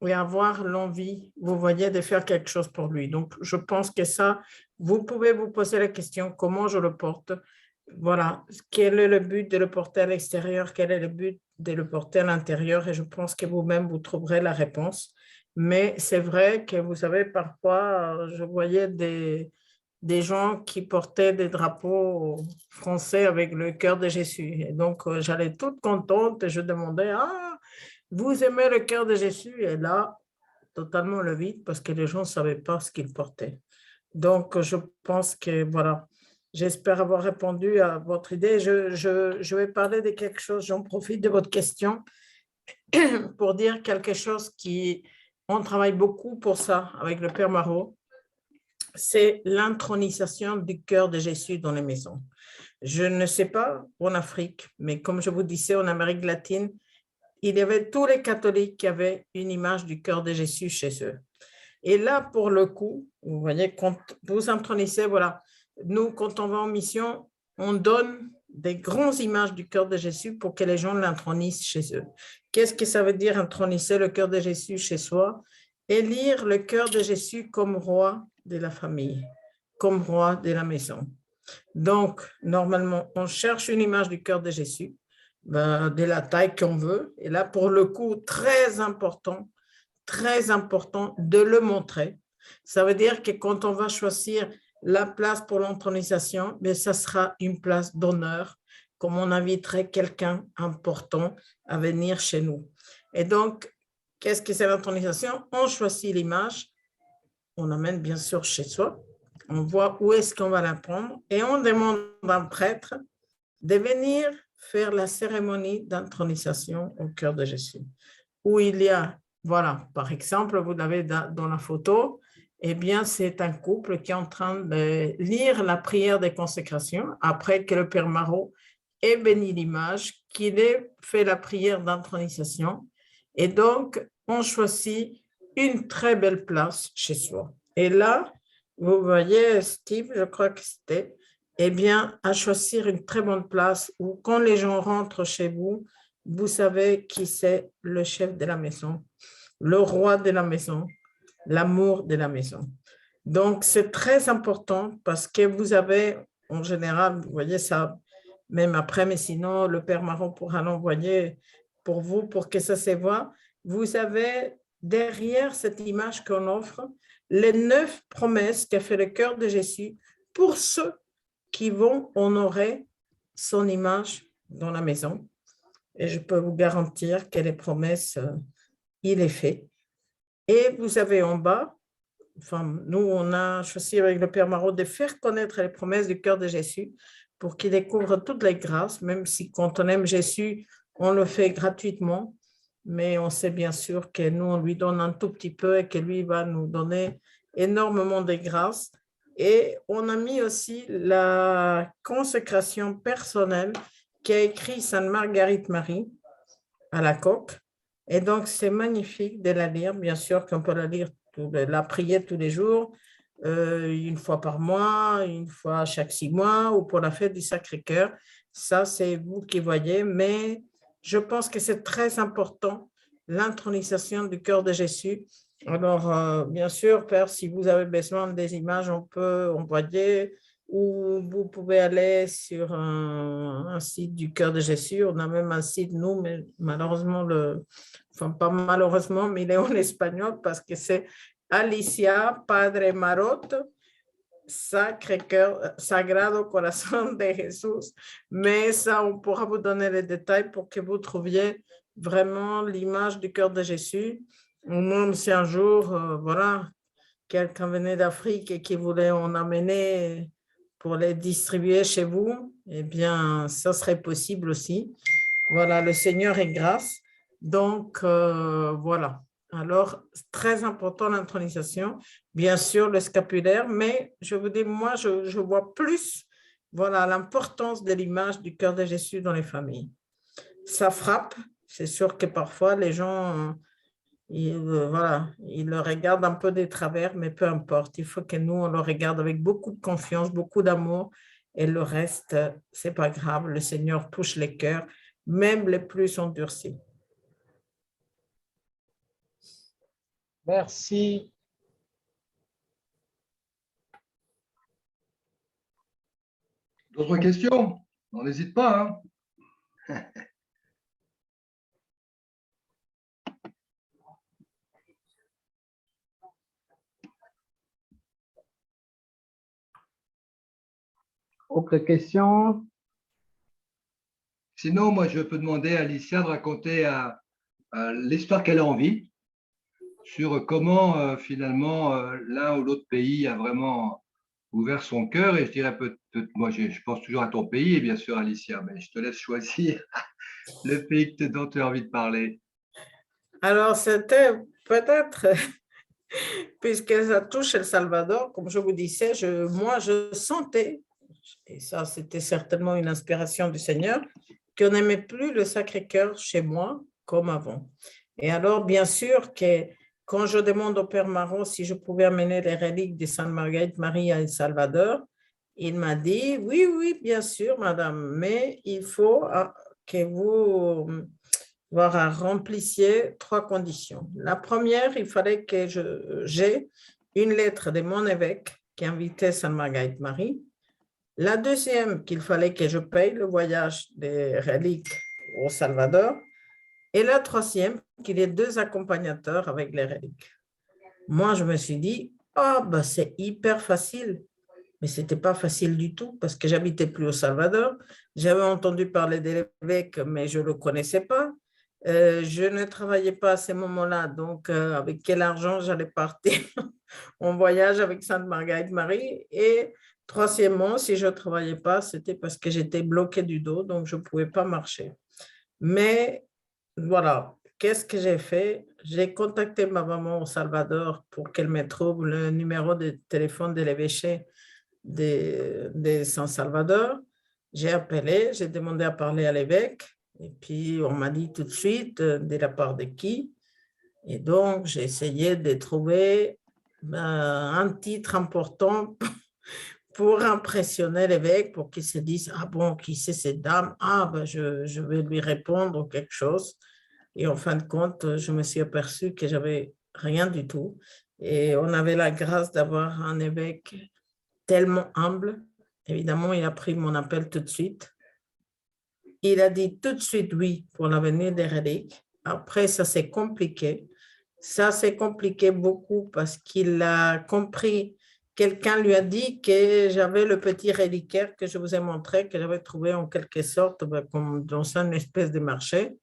et avoir l'envie, vous voyez, de faire quelque chose pour lui. Donc, je pense que ça, vous pouvez vous poser la question, comment je le porte? Voilà, quel est le but de le porter à l'extérieur? Quel est le but de le porter à l'intérieur? Et je pense que vous-même, vous trouverez la réponse. Mais c'est vrai que vous savez, parfois, je voyais des gens qui portaient des drapeaux français avec le cœur de Jésus. Et donc, j'allais toute contente et je demandais, ah, vous aimez le cœur de Jésus? Et là, totalement le vide parce que les gens ne savaient pas ce qu'ils portaient. Donc, je pense que, voilà, j'espère avoir répondu à votre idée. Je vais parler de quelque chose, j'en profite de votre question pour dire quelque chose on travaille beaucoup pour ça avec le Père Marot, c'est l'intronisation du cœur de Jésus dans les maisons. Je ne sais pas en Afrique, mais comme je vous disais, en Amérique latine, il y avait tous les catholiques qui avaient une image du cœur de Jésus chez eux. Et là, pour le coup, vous voyez, quand vous intronisez, voilà, nous, quand on va en mission, on donne des grandes images du cœur de Jésus pour que les gens l'intronisent chez eux. Qu'est-ce que ça veut dire introniser le cœur de Jésus chez soi? Élire le cœur de Jésus comme roi de la famille, comme roi de la maison. Donc, normalement, on cherche une image du cœur de Jésus, de la taille qu'on veut. Et là, pour le coup, très important de le montrer. Ça veut dire que quand on va choisir la place pour l'intronisation, ça sera une place d'honneur, comme on inviterait quelqu'un important à venir chez nous. Et donc, qu'est-ce que c'est l'intronisation? On choisit l'image, on amène bien sûr chez soi, on voit où est-ce qu'on va la prendre et on demande à un prêtre de venir faire la cérémonie d'intronisation au cœur de Jésus, où il y a, voilà, par exemple, vous l'avez dans la photo, eh bien, c'est un couple qui est en train de lire la prière de consécration après que le Père Marot ait béni l'image, qu'il ait fait la prière d'intronisation. Et donc, on choisit une très belle place chez soi. Et là, vous voyez, Steve, je crois que c'était, eh bien, à choisir une très bonne place où quand les gens rentrent chez vous, vous savez qui c'est le chef de la maison, le roi de la maison, l'amour de la maison. Donc, c'est très important parce que vous avez, en général, vous voyez ça, même après, mais sinon, le Père Marot pourra l'envoyer pour vous, pour que ça se voit. Vous avez derrière cette image qu'on offre, les 9 promesses qu'a fait le cœur de Jésus pour ceux qui vont honorer son image dans la maison. Et je peux vous garantir que les promesses, il est fait. Et vous avez en bas, enfin, nous, on a choisi avec le Père Marot de faire connaître les promesses du cœur de Jésus pour qu'il découvre toutes les grâces, même si quand on aime Jésus, on le fait gratuitement, mais on sait bien sûr que nous, on lui donne un tout petit peu et que lui va nous donner énormément de grâces. Et on a mis aussi la consécration personnelle qu'a écrit Sainte Marguerite Marie à la coque. Et donc, c'est magnifique de la lire. Bien sûr qu'on peut la lire, la prier tous les jours, une fois par mois, une fois chaque 6 mois, ou pour la fête du Sacré-Cœur. Ça, c'est vous qui voyez, mais je pense que c'est très important, l'intronisation du cœur de Jésus. Alors, bien sûr, Père, si vous avez besoin des images, on peut envoyer, ou vous pouvez aller sur un site du Cœur de Jésus. On a même un site, nous, mais malheureusement, enfin pas malheureusement, mais il est en espagnol parce que c'est Alicia Padre Marot, Sacré-Cœur, Sagrado Corazón de Jesús. Mais ça, on pourra vous donner les détails pour que vous trouviez vraiment l'image du cœur de Jésus. Ou même si un jour, voilà, quelqu'un venait d'Afrique et qui voulait en amener pour les distribuer chez vous, eh bien, ça serait possible aussi. Voilà, le Seigneur est grâce. Donc, voilà. Alors, très important l'intronisation, bien sûr le scapulaire, mais je vous dis, moi, je vois plus, voilà, l'importance de l'image du cœur de Jésus dans les familles. Ça frappe, c'est sûr que parfois les gens, voilà, ils le regardent un peu de travers, mais peu importe, il faut que nous, on le regarde avec beaucoup de confiance, beaucoup d'amour, et le reste, c'est pas grave, le Seigneur touche les cœurs, même les plus endurcis. Merci. D'autres questions? On n'hésite pas. Hein. Autre question? Sinon, moi, je peux demander à Alicia de raconter l'histoire qu'elle a envie sur comment, finalement, l'un ou l'autre pays a vraiment ouvert son cœur. Et je dirais peut-être, moi, je pense toujours à ton pays, bien sûr, Alicia, mais je te laisse choisir le pays dont tu as envie de parler. Alors, c'était peut-être, puisque ça touche El Salvador, comme je vous disais, moi, je sentais, et ça, c'était certainement une inspiration du Seigneur, qu'on n'aimait plus le Sacré-Cœur chez moi comme avant. Et alors, bien sûr que quand je demande au Père Marot si je pouvais amener les reliques de Sainte Marguerite Marie à El Salvador, il m'a dit, oui, oui, bien sûr, madame, mais il faut que vous remplissiez 3 conditions. La première, il fallait que j'ai une lettre de mon évêque qui invitait Sainte Marguerite Marie. La deuxième, qu'il fallait que je paye le voyage des reliques au Salvador. Et la troisième, qu'il y ait 2 accompagnateurs avec les reliques. Moi, je me suis dit, oh, ben, c'est hyper facile. Mais ce n'était pas facile du tout parce que j'habitais plus au Salvador. J'avais entendu parler de l'évêque, mais je ne le connaissais pas. Je ne travaillais pas à ce moment-là, donc avec quel argent j'allais partir en voyage avec Sainte Marguerite Marie. Et troisièmement, si je ne travaillais pas, c'était parce que j'étais bloquée du dos, donc je ne pouvais pas marcher. Mais voilà, qu'est-ce que j'ai fait? J'ai contacté ma maman au Salvador pour qu'elle me trouve le numéro de téléphone de l'évêché de San Salvador. J'ai appelé, j'ai demandé à parler à l'évêque et puis on m'a dit tout de suite de la part de qui. Et donc, j'ai essayé de trouver un titre important pour impressionner l'évêque, pour qu'il se dise, ah bon, qui c'est cette dame? Ah, ben je vais lui répondre ou quelque chose. Et en fin de compte, je me suis aperçue que j'avais rien du tout. Et on avait la grâce d'avoir un évêque tellement humble. Évidemment, il a pris mon appel tout de suite. Il a dit tout de suite oui pour l'avenir des reliques. Après, ça s'est compliqué. Ça s'est compliqué beaucoup parce qu'il a compris. Quelqu'un lui a dit que j'avais le petit reliquaire que je vous ai montré, que j'avais trouvé en quelque sorte comme dans une espèce de marché.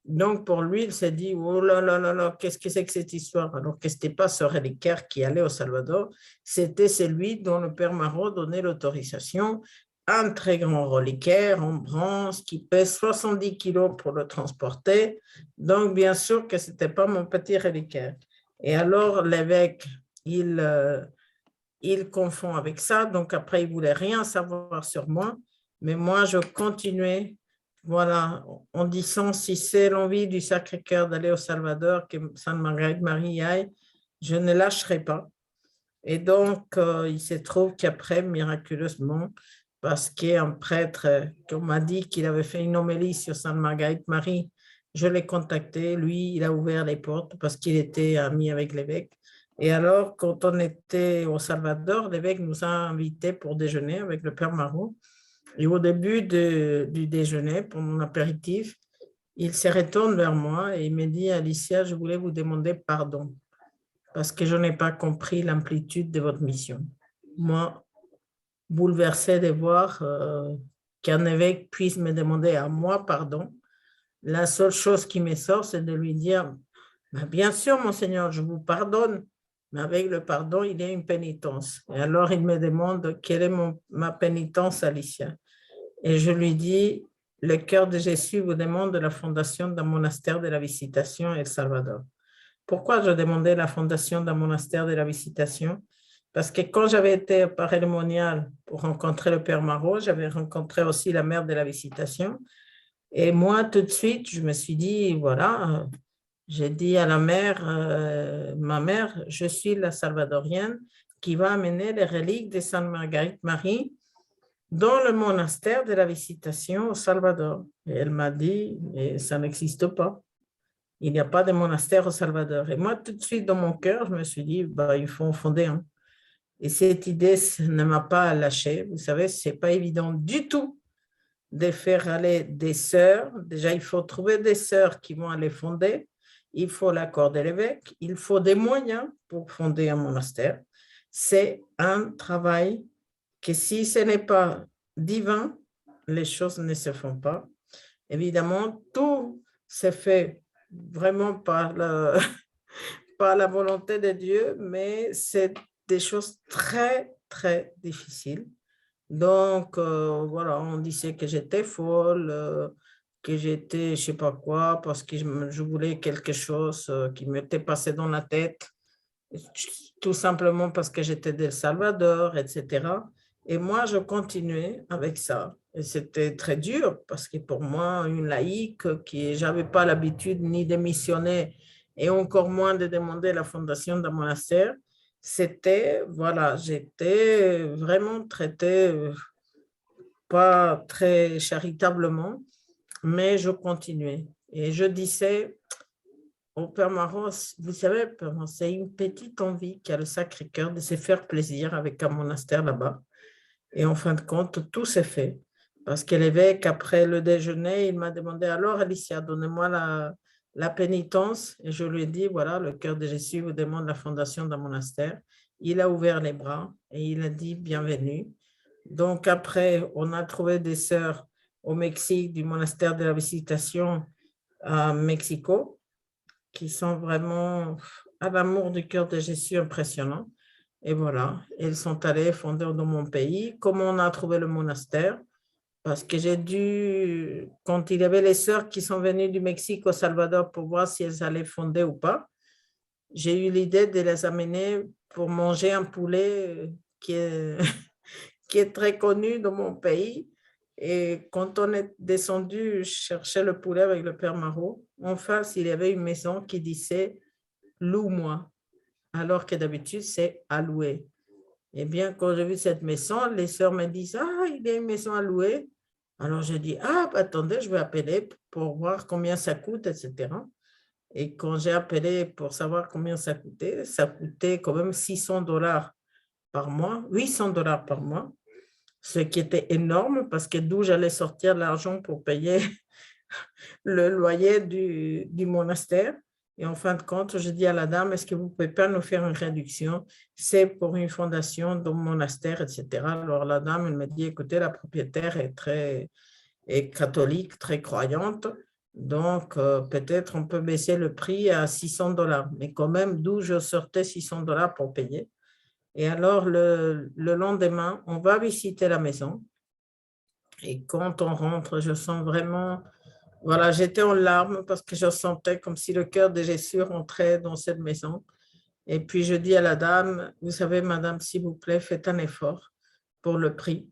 Donc, pour lui, il s'est dit, oh là là là là, qu'est-ce que c'est que cette histoire? Alors que ce n'était pas ce reliquaire qui allait au Salvador, c'était celui dont le Père Marot donnait l'autorisation, un très grand reliquaire en bronze qui pèse 70 kilos pour le transporter. Donc, bien sûr que ce n'était pas mon petit reliquaire. Et alors, l'évêque, il il confond avec ça. Donc, après, il ne voulait rien savoir sur moi. Mais moi, je continuais, voilà, en disant, si c'est l'envie du Sacré-Cœur d'aller au Salvador, que Sainte Marguerite Marie y aille, je ne lâcherai pas. Et donc, il se trouve qu'après, miraculeusement, parce qu'un prêtre, qu'on m'a dit qu'il avait fait une homélie sur Sainte Marguerite Marie, je l'ai contacté. Lui, il a ouvert les portes parce qu'il était ami avec l'évêque. Et alors, quand on était au Salvador, l'évêque nous a invités pour déjeuner avec le Père Marot. Et au début du déjeuner, pour mon apéritif, il se retourne vers moi et il me dit, Alicia, je voulais vous demander pardon parce que je n'ai pas compris l'amplitude de votre mission. Moi, bouleversé de voir qu'un évêque puisse me demander à moi pardon, la seule chose qui me sort, c'est de lui dire, bien sûr, Monseigneur, je vous pardonne, mais avec le pardon, il y a une pénitence. Et alors, il me demande quelle est ma pénitence, Alicia. Et je lui dis, le cœur de Jésus vous demande la fondation d'un monastère de la Visitation El Salvador. Pourquoi je demandais la fondation d'un monastère de la Visitation? Parce que quand j'avais été au cérémonial pour rencontrer le Père Marot, j'avais rencontré aussi la mère de la Visitation. Et moi, tout de suite, je me suis dit, voilà, j'ai dit à la mère, ma mère, je suis la salvadorienne qui va amener les reliques de Sainte Marguerite Marie dans le monastère de la Visitation au Salvador. Et elle m'a dit, mais ça n'existe pas. Il n'y a pas de monastère au Salvador. Et moi, tout de suite, dans mon cœur, je me suis dit, il faut en fonder un. Et cette idée ne m'a pas lâché. Vous savez, ce n'est pas évident du tout de faire aller des sœurs. Déjà, il faut trouver des sœurs qui vont aller fonder. Il faut l'accord de l'évêque. Il faut des moyens pour fonder un monastère. C'est un travail que si ce n'est pas divin, les choses ne se font pas. Évidemment, tout se fait vraiment par la volonté de Dieu, mais c'est des choses très, très difficiles. Donc, voilà, on disait que j'étais folle, que j'étais je ne sais pas quoi, parce que je voulais quelque chose qui m'était passé dans la tête, tout simplement parce que j'étais d'El Salvador, etc. Et moi, je continuais avec ça. Et c'était très dur parce que pour moi, une laïque qui n'avait pas l'habitude ni de missionner et encore moins de demander la fondation d'un monastère, c'était, voilà, j'étais vraiment traitée pas très charitablement, mais je continuais. Et je disais au Père Marot, vous savez, c'est une petite envie qu'a le Sacré-Cœur de se faire plaisir avec un monastère là-bas. Et en fin de compte, tout s'est fait. Parce que l'évêque, après le déjeuner, il m'a demandé, alors Alicia, donnez-moi la pénitence. Et je lui ai dit, voilà, le cœur de Jésus vous demande la fondation d'un monastère. Il a ouvert les bras et il a dit, bienvenue. Donc après, on a trouvé des sœurs au Mexique, du monastère de la Visitation à Mexico, qui sont vraiment à l'amour du cœur de Jésus impressionnant. Et voilà, elles sont allées fonder dans mon pays. Comment on a trouvé le monastère? Parce que j'ai dû, quand il y avait les sœurs qui sont venues du Mexique au Salvador pour voir si elles allaient fonder ou pas, j'ai eu l'idée de les amener pour manger un poulet qui est très connu dans mon pays. Et quand on est descendu chercher le poulet avec le Père Marot, en face, il y avait une maison qui disait « Loue-moi », alors que d'habitude, c'est « à louer ». Eh bien, quand j'ai vu cette maison, les sœurs me disent « Ah, il y a une maison à louer ». Alors, j'ai dit « Ah, attendez, je vais appeler pour voir combien ça coûte, etc. » Et quand j'ai appelé pour savoir combien ça coûtait quand même $600 par mois, $800 par mois, ce qui était énorme parce que d'où j'allais sortir l'argent pour payer le loyer du monastère. Et en fin de compte, je dis à la dame, est-ce que vous ne pouvez pas nous faire une réduction? C'est pour une fondation de monastère, etc. Alors la dame, elle me dit, écoutez, la propriétaire est catholique, très croyante, donc peut-être on peut baisser le prix à $600. Mais quand même, d'où je sortais $600 pour payer? Et alors, le lendemain, on va visiter la maison. Et quand on rentre, je sens vraiment... Voilà, j'étais en larmes parce que je sentais comme si le cœur de Jésus rentrait dans cette maison. Et puis, je dis à la dame, vous savez, madame, s'il vous plaît, faites un effort pour le prix,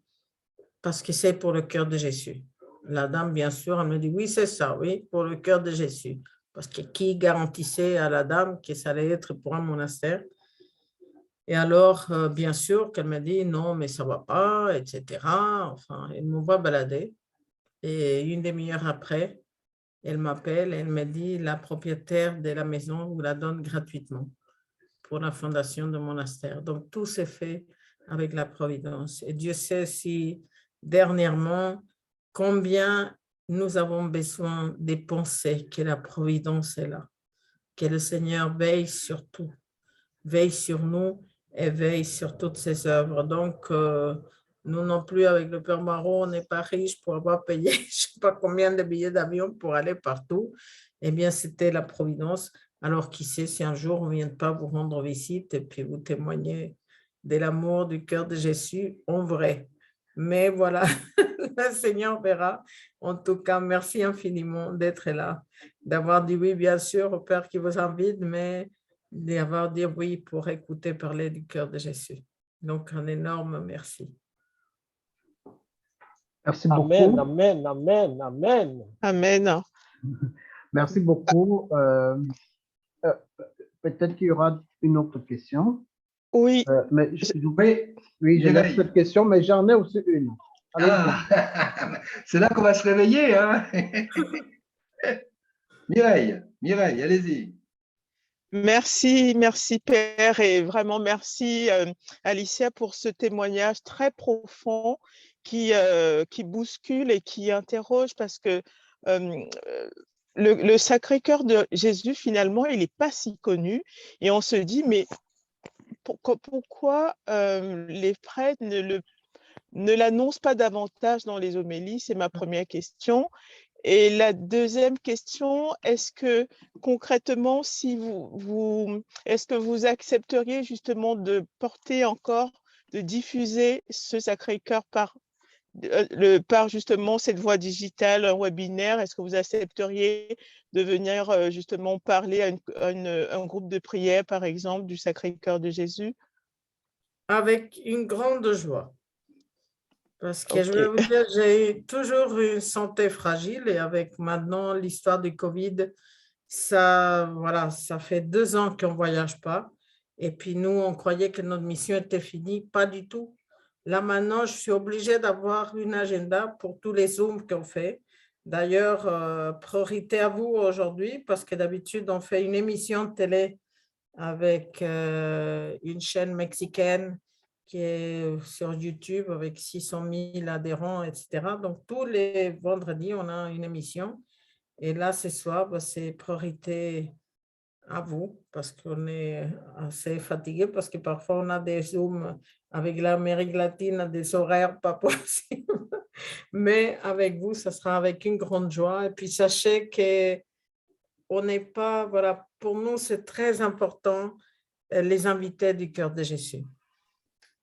parce que c'est pour le cœur de Jésus. La dame, bien sûr, elle me dit, oui, c'est ça, oui, pour le cœur de Jésus. Parce que qui garantissait à la dame que ça allait être pour un monastère? Et alors, bien sûr, qu'elle me dit, non, mais ça ne va pas, etc. Enfin, elle m'envoie balader. Et une demi-heure après, elle m'appelle et elle me dit, la propriétaire de la maison vous la donne gratuitement pour la fondation de monastère. Donc, tout s'est fait avec la providence. Et Dieu sait si, dernièrement, combien nous avons besoin de penser que la providence est là, que le Seigneur veille sur tout, veille sur nous et veille sur toutes ses œuvres. Donc, nous non plus, avec le Père Marot, on n'est pas riche pour avoir payé je ne sais pas combien de billets d'avion pour aller partout. Eh bien, c'était la providence. Alors, qui sait si un jour on ne vient pas vous rendre visite et puis vous témoigner de l'amour du cœur de Jésus en vrai. Mais voilà, le Seigneur verra. En tout cas, merci infiniment d'être là, d'avoir dit oui, bien sûr, au Père qui vous invite, mais d'avoir dit oui pour écouter parler du cœur de Jésus. Donc, un énorme merci. Merci Amen, beaucoup. amen, amen, amen. Amen. Merci beaucoup. Peut-être qu'il y aura une autre question. Oui, Mais oui, je laisse cette question, mais j'en ai aussi une. Ah, c'est là qu'on va se réveiller, hein. Mireille, allez-y. merci Père et vraiment merci Alicia pour ce témoignage très profond qui bouscule et qui interroge parce que le Sacré-Cœur de Jésus finalement il n'est pas si connu et on se dit mais pourquoi les prêtres ne l'annoncent pas davantage dans les homélies? C'est ma première question. Et la deuxième question, est-ce que concrètement, si est-ce que vous accepteriez justement de porter encore, de diffuser ce Sacré-Cœur par justement cette voie digitale, un webinaire? Est-ce que vous accepteriez de venir justement parler à un groupe de prière, par exemple, du Sacré-Cœur de Jésus? Avec une grande joie. Parce que je Ok. vais vous dire, j'ai toujours une santé fragile et avec maintenant l'histoire du Covid, ça, voilà, ça fait 2 ans qu'on ne voyage pas. Et puis nous, on croyait que notre mission était finie. Pas du tout. Là maintenant, je suis obligée d'avoir une agenda pour tous les Zooms qu'on fait. D'ailleurs, priorité à vous aujourd'hui parce que d'habitude, on fait une émission de télé avec une chaîne mexicaine qui est sur YouTube avec 600 000 adhérents, etc. Donc, tous les vendredis, on a une émission. Et là, ce soir, c'est priorité à vous parce qu'on est assez fatigué parce que parfois, on a des Zooms avec l'Amérique latine à des horaires pas possibles. Mais avec vous, ça sera avec une grande joie. Et puis, sachez que on n'est pas, voilà, pour nous, c'est très important, les invités du cœur de Jésus.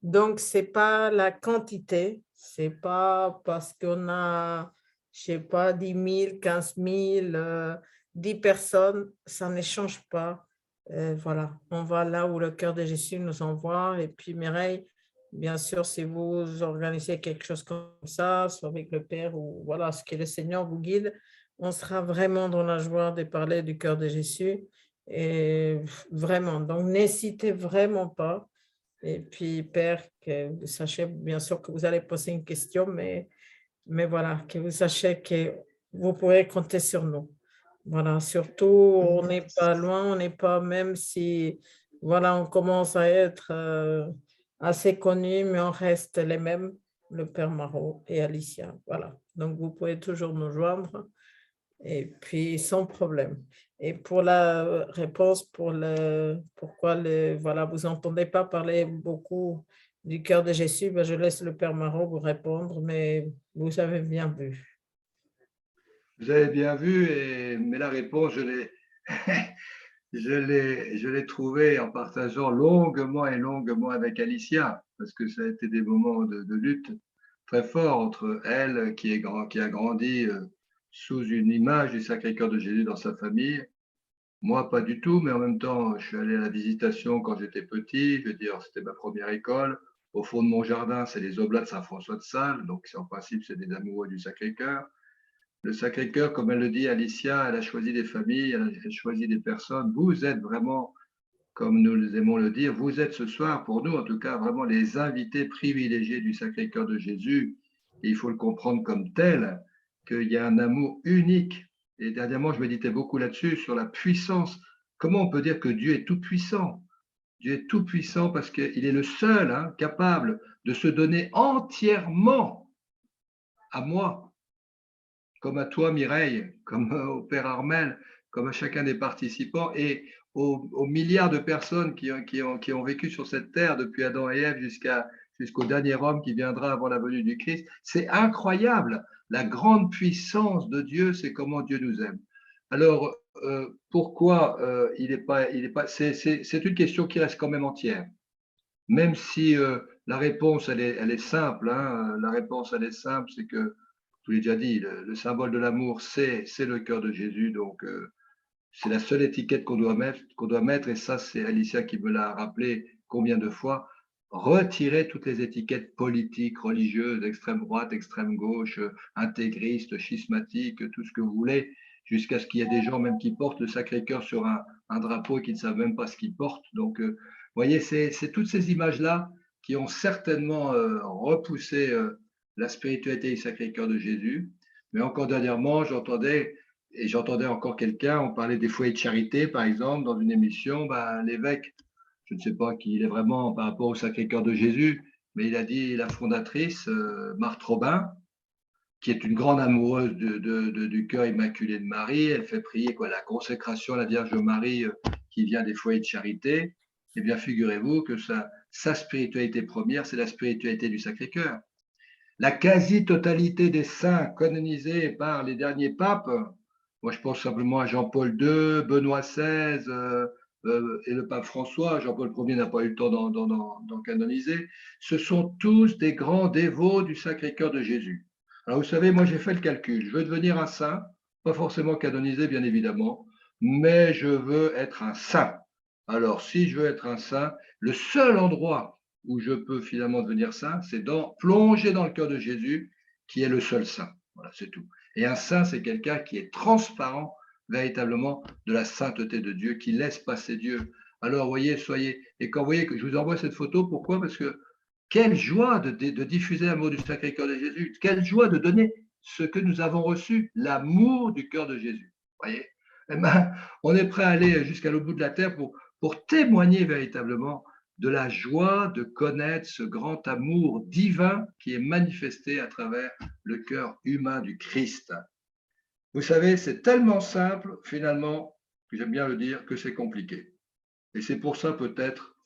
Donc, ce n'est pas la quantité, ce n'est pas parce qu'on a, je ne sais pas, 10 000, 15 000, 10 personnes, ça ne change pas. Voilà, on va là où le cœur de Jésus nous envoie. Et puis, Mireille, bien sûr, si vous organisez quelque chose comme ça, soit avec le Père ou voilà, ce que le Seigneur vous guide, on sera vraiment dans la joie de parler du cœur de Jésus. Et vraiment, donc n'hésitez vraiment pas. Et puis, Père, que vous sachiez bien sûr que vous allez poser une question, mais voilà, que vous sachiez que vous pourrez compter sur nous. Voilà, surtout, on n'est pas loin, on n'est pas, même si, voilà, on commence à être assez connus, mais on reste les mêmes, le Père Marot et Alicia. Voilà, donc vous pouvez toujours nous joindre et puis sans problème. Et pour la réponse, pourquoi voilà, vous n'entendez pas parler beaucoup du cœur de Jésus, ben je laisse le Père Marot vous répondre, mais vous avez bien vu. Vous avez bien vu, mais la réponse, je l'ai trouvée en partageant longuement et longuement avec Alicia, parce que ça a été des moments de lutte très forts entre elle, qui a grandi sous une image du Sacré-Cœur de Jésus dans sa famille, Moi, pas du tout, mais en même temps, je suis allé à la Visitation quand j'étais petit. Je veux dire, c'était ma première école. Au fond de mon jardin, c'est les Oblats de Saint-François de Sales. Donc, en principe, c'est des amoureux du Sacré-Cœur. Le Sacré-Cœur, comme elle le dit, Alicia, elle a choisi des familles, elle a choisi des personnes. Vous êtes vraiment, comme nous aimons le dire, vous êtes ce soir, pour nous en tout cas, vraiment les invités privilégiés du Sacré-Cœur de Jésus. Et il faut le comprendre comme tel, qu'il y a un amour unique. Et dernièrement, je méditais beaucoup là-dessus, sur la puissance. Comment on peut dire que Dieu est tout-puissant? Dieu est tout-puissant parce qu'il est le seul capable de se donner entièrement à moi, comme à toi, Mireille, comme au Père Armel, comme à chacun des participants et aux milliards de personnes qui ont vécu sur cette terre depuis Adam et Ève jusqu'au dernier homme qui viendra avant la venue du Christ. C'est incroyable. La grande puissance de Dieu, c'est comment Dieu nous aime. Alors, pourquoi il n'est pas, c'est une question qui reste quand même entière. Même si la réponse, elle est simple, la réponse, elle est simple, c'est que, je vous l'ai déjà dit, le symbole de l'amour, c'est le cœur de Jésus. Donc, c'est la seule étiquette qu'on doit mettre, et ça, c'est Alicia qui me l'a rappelé combien de fois. Retirer toutes les étiquettes politiques, religieuses, extrême droite, extrême gauche, intégriste, schismatique, tout ce que vous voulez, jusqu'à ce qu'il y ait des gens même qui portent le Sacré-Cœur sur un drapeau et qui ne savent même pas ce qu'ils portent. Donc, vous voyez, c'est toutes ces images-là qui ont certainement repoussé la spiritualité du Sacré-Cœur de Jésus. Mais encore dernièrement, j'entendais encore quelqu'un, on parlait des foyers de charité, par exemple, dans une émission, l'évêque, je ne sais pas qui il est vraiment par rapport au Sacré-Cœur de Jésus, mais il a dit la fondatrice, Marthe Robin, qui est une grande amoureuse du cœur immaculé de Marie, elle fait prier la consécration à la Vierge Marie qui vient des foyers de charité. Eh bien, figurez-vous que sa spiritualité première, c'est la spiritualité du Sacré-Cœur. La quasi-totalité des saints canonisés par les derniers papes, moi je pense simplement à Jean-Paul II, Benoît XVI et le pape François, Jean-Paul Ier n'a pas eu le temps d'en canoniser, ce sont tous des grands dévots du Sacré-Cœur de Jésus. Alors vous savez, moi j'ai fait le calcul, je veux devenir un saint, pas forcément canonisé bien évidemment, mais je veux être un saint. Alors si je veux être un saint, le seul endroit où je peux finalement devenir saint, c'est plonger dans le cœur de Jésus, qui est le seul saint. Voilà, c'est tout. Et un saint, c'est quelqu'un qui est transparent véritablement de la sainteté de Dieu, qui laisse passer Dieu. Alors, voyez, et quand vous voyez que je vous envoie cette photo, pourquoi? Parce que quelle joie de diffuser l'amour du Sacré-Cœur de Jésus, quelle joie de donner ce que nous avons reçu, l'amour du cœur de Jésus. Voyez, eh ben, on est prêt à aller jusqu'à l'autre bout de la terre pour témoigner véritablement de la joie de connaître ce grand amour divin qui est manifesté à travers le cœur humain du Christ. Vous savez, c'est tellement simple, finalement, que j'aime bien le dire, que c'est compliqué. Et c'est pour ça peut-être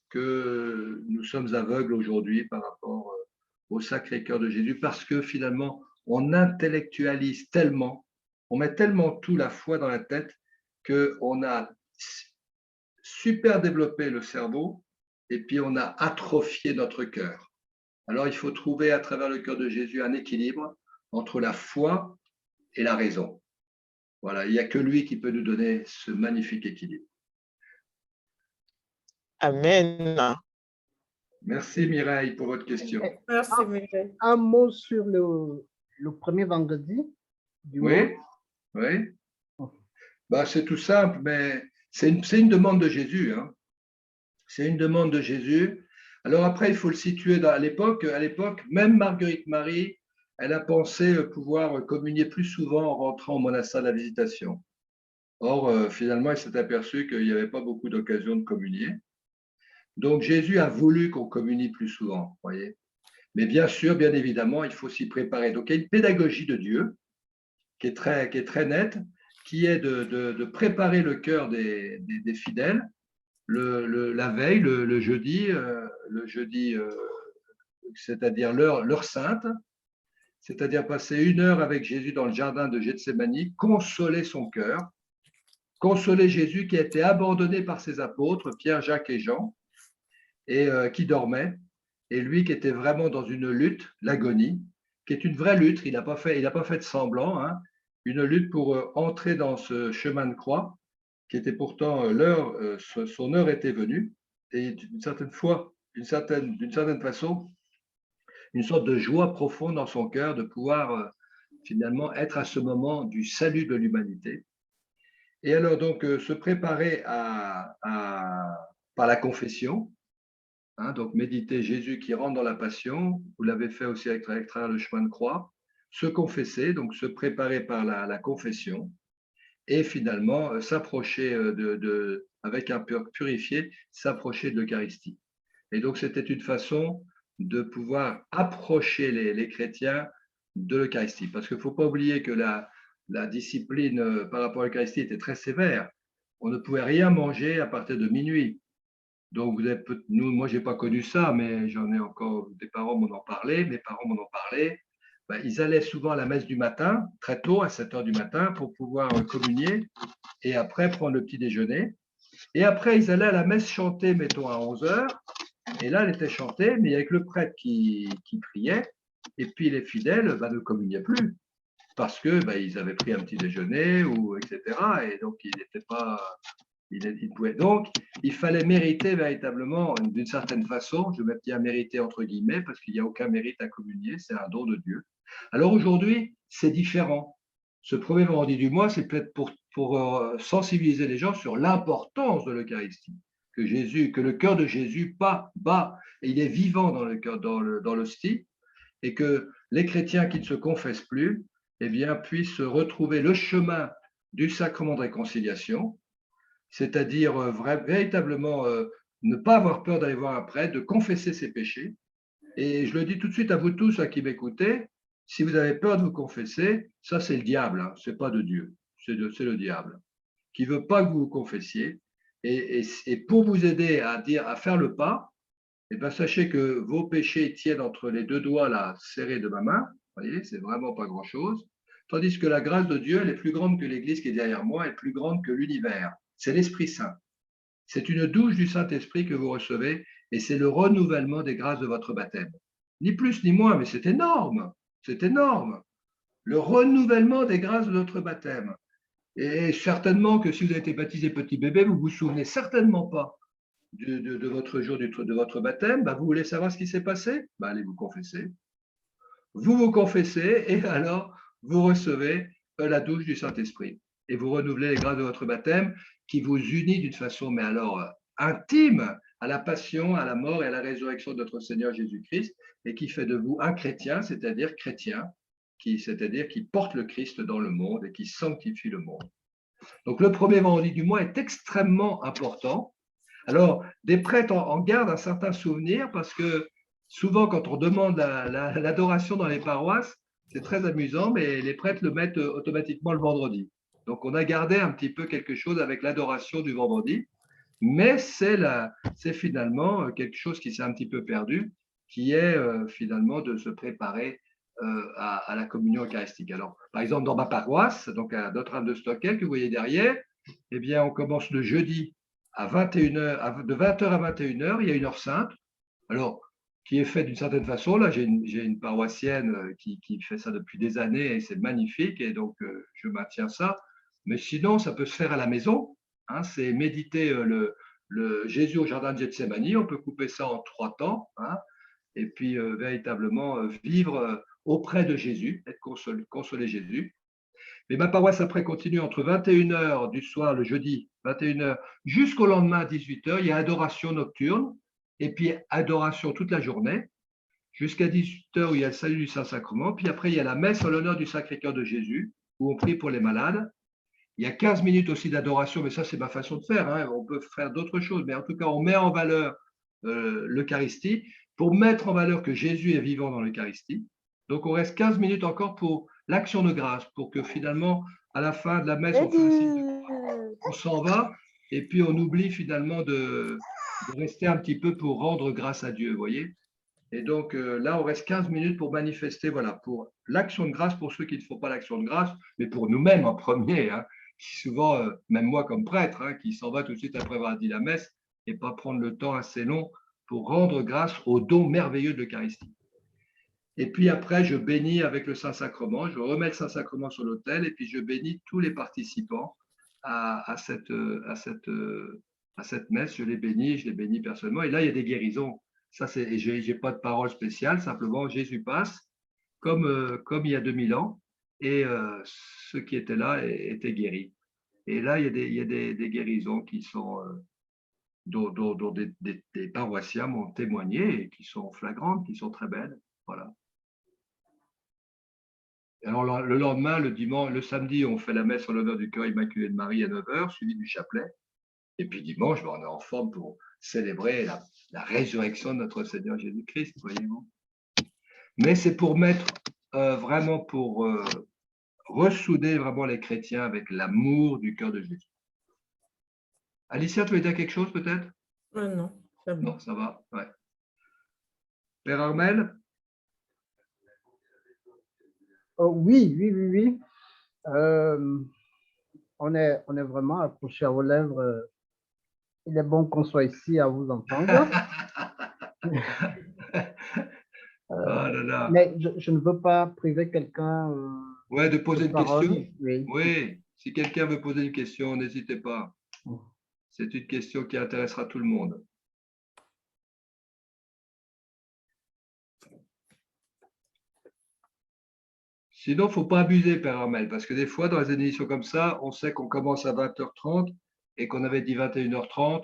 que nous sommes aveugles aujourd'hui par rapport au Sacré-Cœur de Jésus, parce que finalement, on intellectualise tellement, on met tellement tout la foi dans la tête qu'on a super développé le cerveau, et puis on a atrophié notre cœur. Alors il faut trouver à travers le cœur de Jésus un équilibre entre la foi et la raison. Voilà, il n'y a que lui qui peut nous donner ce magnifique équilibre. Amen. Merci Mireille pour votre question. Merci, Mireille. Un mot sur le premier vendredi du mois. Oui. C'est tout simple, mais c'est une demande de Jésus. C'est une demande de Jésus. Alors après, il faut le situer à l'époque. À l'époque, même Marguerite Marie, elle a pensé pouvoir communier plus souvent en rentrant au monastère de la Visitation. Or, finalement, elle s'est aperçue qu'il n'y avait pas beaucoup d'occasions de communier. Donc, Jésus a voulu qu'on communie plus souvent, voyez. Mais bien sûr, bien évidemment, il faut s'y préparer. Donc, il y a une pédagogie de Dieu qui est très nette, qui est de préparer le cœur des fidèles la veille, le jeudi, c'est-à-dire l'heure sainte, c'est-à-dire passer 1 heure avec Jésus dans le jardin de Gethsémani, consoler son cœur, consoler Jésus qui a été abandonné par ses apôtres, Pierre, Jacques et Jean, et qui dormait, et lui qui était vraiment dans une lutte, l'agonie, qui est une vraie lutte, il n'a pas fait de semblant, une lutte pour entrer dans ce chemin de croix, qui était pourtant l'heure, son heure était venue, et d'une certaine façon, une sorte de joie profonde dans son cœur de pouvoir finalement être à ce moment du salut de l'humanité. Et alors donc se préparer par la confession, hein, donc méditer Jésus qui rentre dans la passion, vous l'avez fait aussi à travers le chemin de croix, se confesser, donc se préparer par la confession, et finalement s'approcher avec un cœur purifié, s'approcher de l'Eucharistie. Et donc c'était une façon de pouvoir approcher les chrétiens de l'Eucharistie. Parce qu'il ne faut pas oublier que la discipline par rapport à l'Eucharistie était très sévère. On ne pouvait rien manger à partir de minuit. Donc, moi, je n'ai pas connu ça, mais j'en ai encore, des parents m'en ont parlé, mes parents m'en ont parlé. Ben, ils allaient souvent à la messe du matin, très tôt, à 7 heures du matin, pour pouvoir communier et après prendre le petit déjeuner. Et après, ils allaient à la messe chanter, mettons, à 11 heures. Et là, elle était chantée, mais avec le prêtre qui priait, et puis les fidèles ne communiaient plus, parce que ils avaient pris un petit déjeuner, etc. Et donc, ils n'étaient pas... Donc, il fallait mériter véritablement, d'une certaine façon, je mets bien mériter entre guillemets, parce qu'il n'y a aucun mérite à communier, c'est un don de Dieu. Alors aujourd'hui, c'est différent. Ce premier vendredi du mois, c'est peut-être pour sensibiliser les gens sur l'importance de l'Eucharistie, que le cœur de Jésus bat, et il est vivant dans le cœur, dans l'hostie, et que les chrétiens qui ne se confessent plus, eh bien, puissent retrouver le chemin du sacrement de réconciliation, c'est-à-dire véritablement ne pas avoir peur d'aller voir un prêtre, de confesser ses péchés. Et je le dis tout de suite à vous tous qui m'écoutez, si vous avez peur de vous confesser, ça c'est le diable, hein, ce n'est pas de Dieu, c'est le diable qui ne veut pas que vous vous confessiez. Et pour vous aider à faire le pas, eh bien, sachez que vos péchés tiennent entre les deux doigts là, serrés de ma main, vous voyez, c'est vraiment pas grand-chose, tandis que la grâce de Dieu, elle est plus grande que l'Église qui est derrière moi, elle est plus grande que l'univers. C'est l'Esprit Saint. C'est une douche du Saint-Esprit que vous recevez et c'est le renouvellement des grâces de votre baptême. Ni plus ni moins, mais c'est énorme. C'est énorme. Le renouvellement des grâces de notre baptême. Et certainement que si vous avez été baptisé petit bébé, vous ne vous souvenez certainement pas de votre jour de votre baptême. Vous voulez savoir ce qui s'est passé? Allez vous confesser. Vous vous confessez et alors vous recevez la douche du Saint-Esprit. Et vous renouvelez les grâces de votre baptême qui vous unit d'une façon, mais alors intime, à la passion, à la mort et à la résurrection de notre Seigneur Jésus-Christ, et qui fait de vous un chrétien, c'est-à-dire qui porte le Christ dans le monde et qui sanctifie le monde. Donc le premier vendredi du mois est extrêmement important. Alors, des prêtres en gardent un certain souvenir parce que souvent, quand on demande l'adoration dans les paroisses, c'est très amusant, mais les prêtres le mettent automatiquement le vendredi. Donc, on a gardé un petit peu quelque chose avec l'adoration du vendredi, mais c'est finalement quelque chose qui s'est un petit peu perdu, qui est finalement de se préparer à la communion eucharistique. Alors, par exemple, dans ma paroisse, donc à Notre-Dame de Stockel, que vous voyez derrière, eh bien, on commence le jeudi à 21h, de 20h à 21h, il y a une heure sainte. Alors, qui est faite d'une certaine façon. Là, j'ai une paroissienne qui fait ça depuis des années et c'est magnifique et donc je maintiens ça. Mais sinon, ça peut se faire à la maison. Hein, c'est méditer le Jésus au jardin de Gethsémani. On peut couper ça en 3 temps. Hein, et puis véritablement vivre auprès de Jésus, être consoler Jésus. Mais ma paroisse après continue entre 21h du soir, le jeudi, 21h, jusqu'au lendemain, 18h. Il y a adoration nocturne et puis adoration toute la journée, jusqu'à 18h où il y a le salut du Saint-Sacrement. Puis après, il y a la messe en l'honneur du Sacré-Cœur de Jésus, où on prie pour les malades. Il y a 15 minutes aussi d'adoration, mais ça, c'est ma façon de faire. Hein. On peut faire d'autres choses, mais en tout cas, on met en valeur l'Eucharistie pour mettre en valeur que Jésus est vivant dans l'Eucharistie. Donc, on reste 15 minutes encore pour l'action de grâce, pour que finalement, à la fin de la messe, on s'en va et puis on oublie finalement de rester un petit peu pour rendre grâce à Dieu, vous voyez. Et donc là, on reste 15 minutes pour manifester, voilà, pour l'action de grâce pour ceux qui ne font pas l'action de grâce, mais pour nous-mêmes en premier. Hein, souvent, même moi comme prêtre, hein, qui s'en va tout de suite après avoir dit la messe et pas prendre le temps assez long pour rendre grâce au don merveilleux de l'Eucharistie. Et puis après, je bénis avec le Saint-Sacrement, je remets le Saint-Sacrement sur l'autel et puis je bénis tous les participants à cette messe, je les bénis personnellement. Et là, il y a des guérisons. Ça, c'est, j'ai pas de parole spéciale, simplement Jésus passe comme il y a 2000 ans, et ceux qui étaient là étaient guéris. Et là, il y a des guérisons qui sont, dont des paroissiens m'ont témoigné et qui sont flagrantes, qui sont très belles. Voilà. Alors, le lendemain, le dimanche, le samedi, on fait la messe en l'honneur du cœur immaculé de Marie à 9h, suivi du chapelet. Et puis dimanche, on est en forme pour célébrer la résurrection de notre Seigneur Jésus-Christ, voyez-vous. Mais c'est pour mettre vraiment, pour ressouder vraiment les chrétiens avec l'amour du cœur de Jésus. Alicia, tu veux dire quelque chose peut-être? Non, c'est bon. Non, ça va. Ouais. Père Armel? Oui. On est vraiment accroché à vos lèvres. Il est bon qu'on soit ici à vous entendre. Oh là là. Mais je ne veux pas priver quelqu'un Ouais, de poser de une parole. question. Oui. Oui, si quelqu'un veut poser une question, n'hésitez pas. C'est une question qui intéressera tout le monde. Sinon, il ne faut pas abuser, Père Armel, parce que des fois, dans les émissions comme ça, on sait qu'on commence à 20h30 et qu'on avait dit 21h30.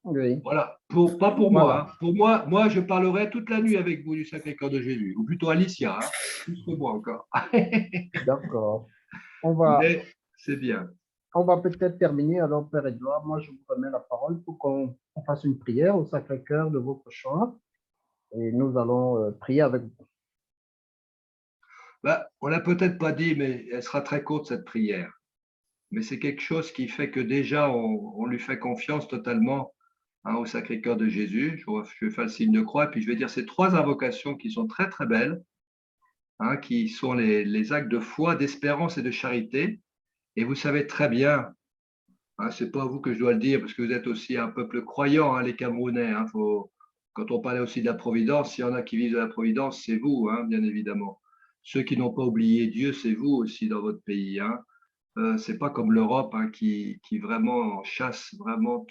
Oui. Voilà, pas pour moi. Hein. Pour moi, je parlerai toute la nuit avec vous du Sacré-Cœur de Jésus, ou plutôt Alicia, hein, plus que moi encore. D'accord. Mais c'est bien. On va peut-être terminer. Alors, Père Edouard, moi, je vous remets la parole pour qu'on fasse une prière au Sacré-Cœur de votre choix. Et nous allons prier avec vous. On ne l'a peut-être pas dit, mais elle sera très courte, cette prière. Mais c'est quelque chose qui fait que déjà, on lui fait confiance totalement, hein, au Sacré-Cœur de Jésus. Je vais faire le signe de croix, et puis je vais dire ces 3 invocations qui sont très, très belles, hein, qui sont les actes de foi, d'espérance et de charité. Et vous savez très bien, hein, ce n'est pas à vous que je dois le dire, parce que vous êtes aussi un peuple croyant, hein, les Camerounais. Hein, quand on parlait aussi de la Providence, s'il y en a qui vivent de la Providence, c'est vous, hein, bien évidemment. Ceux qui n'ont pas oublié Dieu, c'est vous aussi dans votre pays. Hein. C'est pas comme l'Europe, hein, qui vraiment chasse vraiment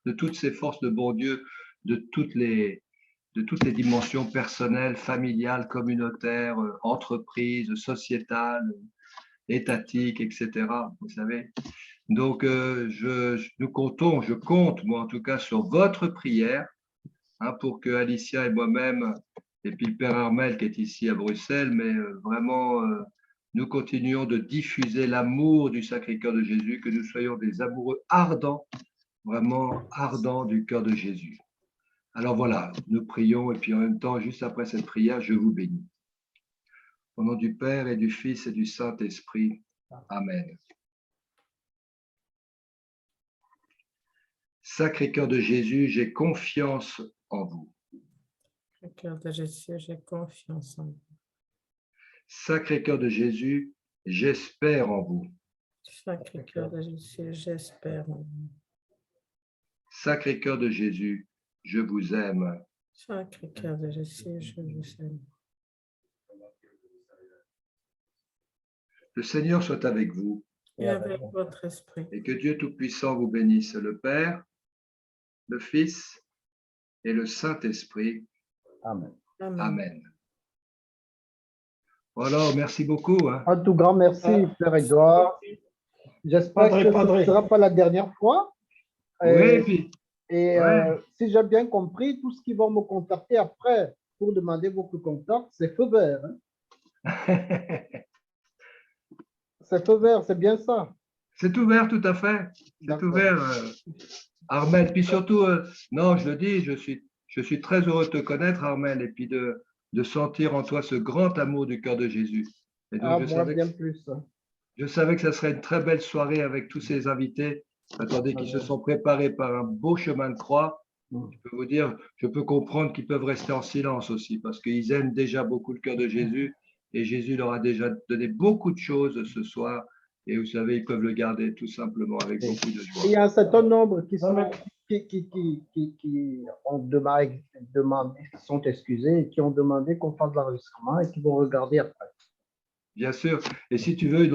de toutes ses forces de bon Dieu, de toutes les dimensions personnelles, familiales, communautaires, entreprises, sociétales, étatiques, etc. Vous savez. Donc, je compte, moi en tout cas, sur votre prière, hein, pour que Alicia et moi-même, et puis le Père Armel qui est ici à Bruxelles, mais vraiment, nous continuons de diffuser l'amour du Sacré-Cœur de Jésus, que nous soyons des amoureux ardents, vraiment ardents du cœur de Jésus. Alors voilà, nous prions, et puis en même temps, juste après cette prière, je vous bénis. Au nom du Père et du Fils et du Saint-Esprit. Amen. Sacré-Cœur de Jésus, j'ai confiance en vous. Sacré-Cœur de Jésus, j'ai confiance en vous. Sacré-Cœur de Jésus, j'espère en vous. Sacré-Cœur de Jésus, j'espère en vous. Sacré-Cœur de Jésus, je vous aime. Sacré-Cœur de Jésus, je vous aime. Le Seigneur soit avec vous. Et avec votre esprit. Et que Dieu Tout-Puissant vous bénisse, le Père, le Fils et le Saint-Esprit. Amen. Amen. Amen. Voilà, merci beaucoup. Hein. Un tout grand merci, Père Edouard. J'espère que ce ne sera pas la dernière fois. Oui, si j'ai bien compris, tout ce qui vont me contacter après pour demander votre contact, c'est feu vert. Hein? C'est feu vert, c'est bien ça. C'est ouvert, tout à fait. C'est ouvert, Armel. Puis surtout, non, je le dis, je suis très heureux de te connaître, Armel, et puis de sentir en toi ce grand amour du cœur de Jésus. Et donc, je savais que ça serait une très belle soirée avec tous ces invités, attendez, qui se sont préparés par un beau chemin de croix. Je peux vous dire, je peux comprendre qu'ils peuvent rester en silence aussi, parce qu'ils aiment déjà beaucoup le cœur de Jésus, et Jésus leur a déjà donné beaucoup de choses ce soir, et vous savez, ils peuvent le garder tout simplement avec beaucoup de joie. Il y a un certain nombre qui sont excusés et qui ont demandé qu'on fasse l'enregistrement et qui vont regarder après. Bien sûr, et si tu veux,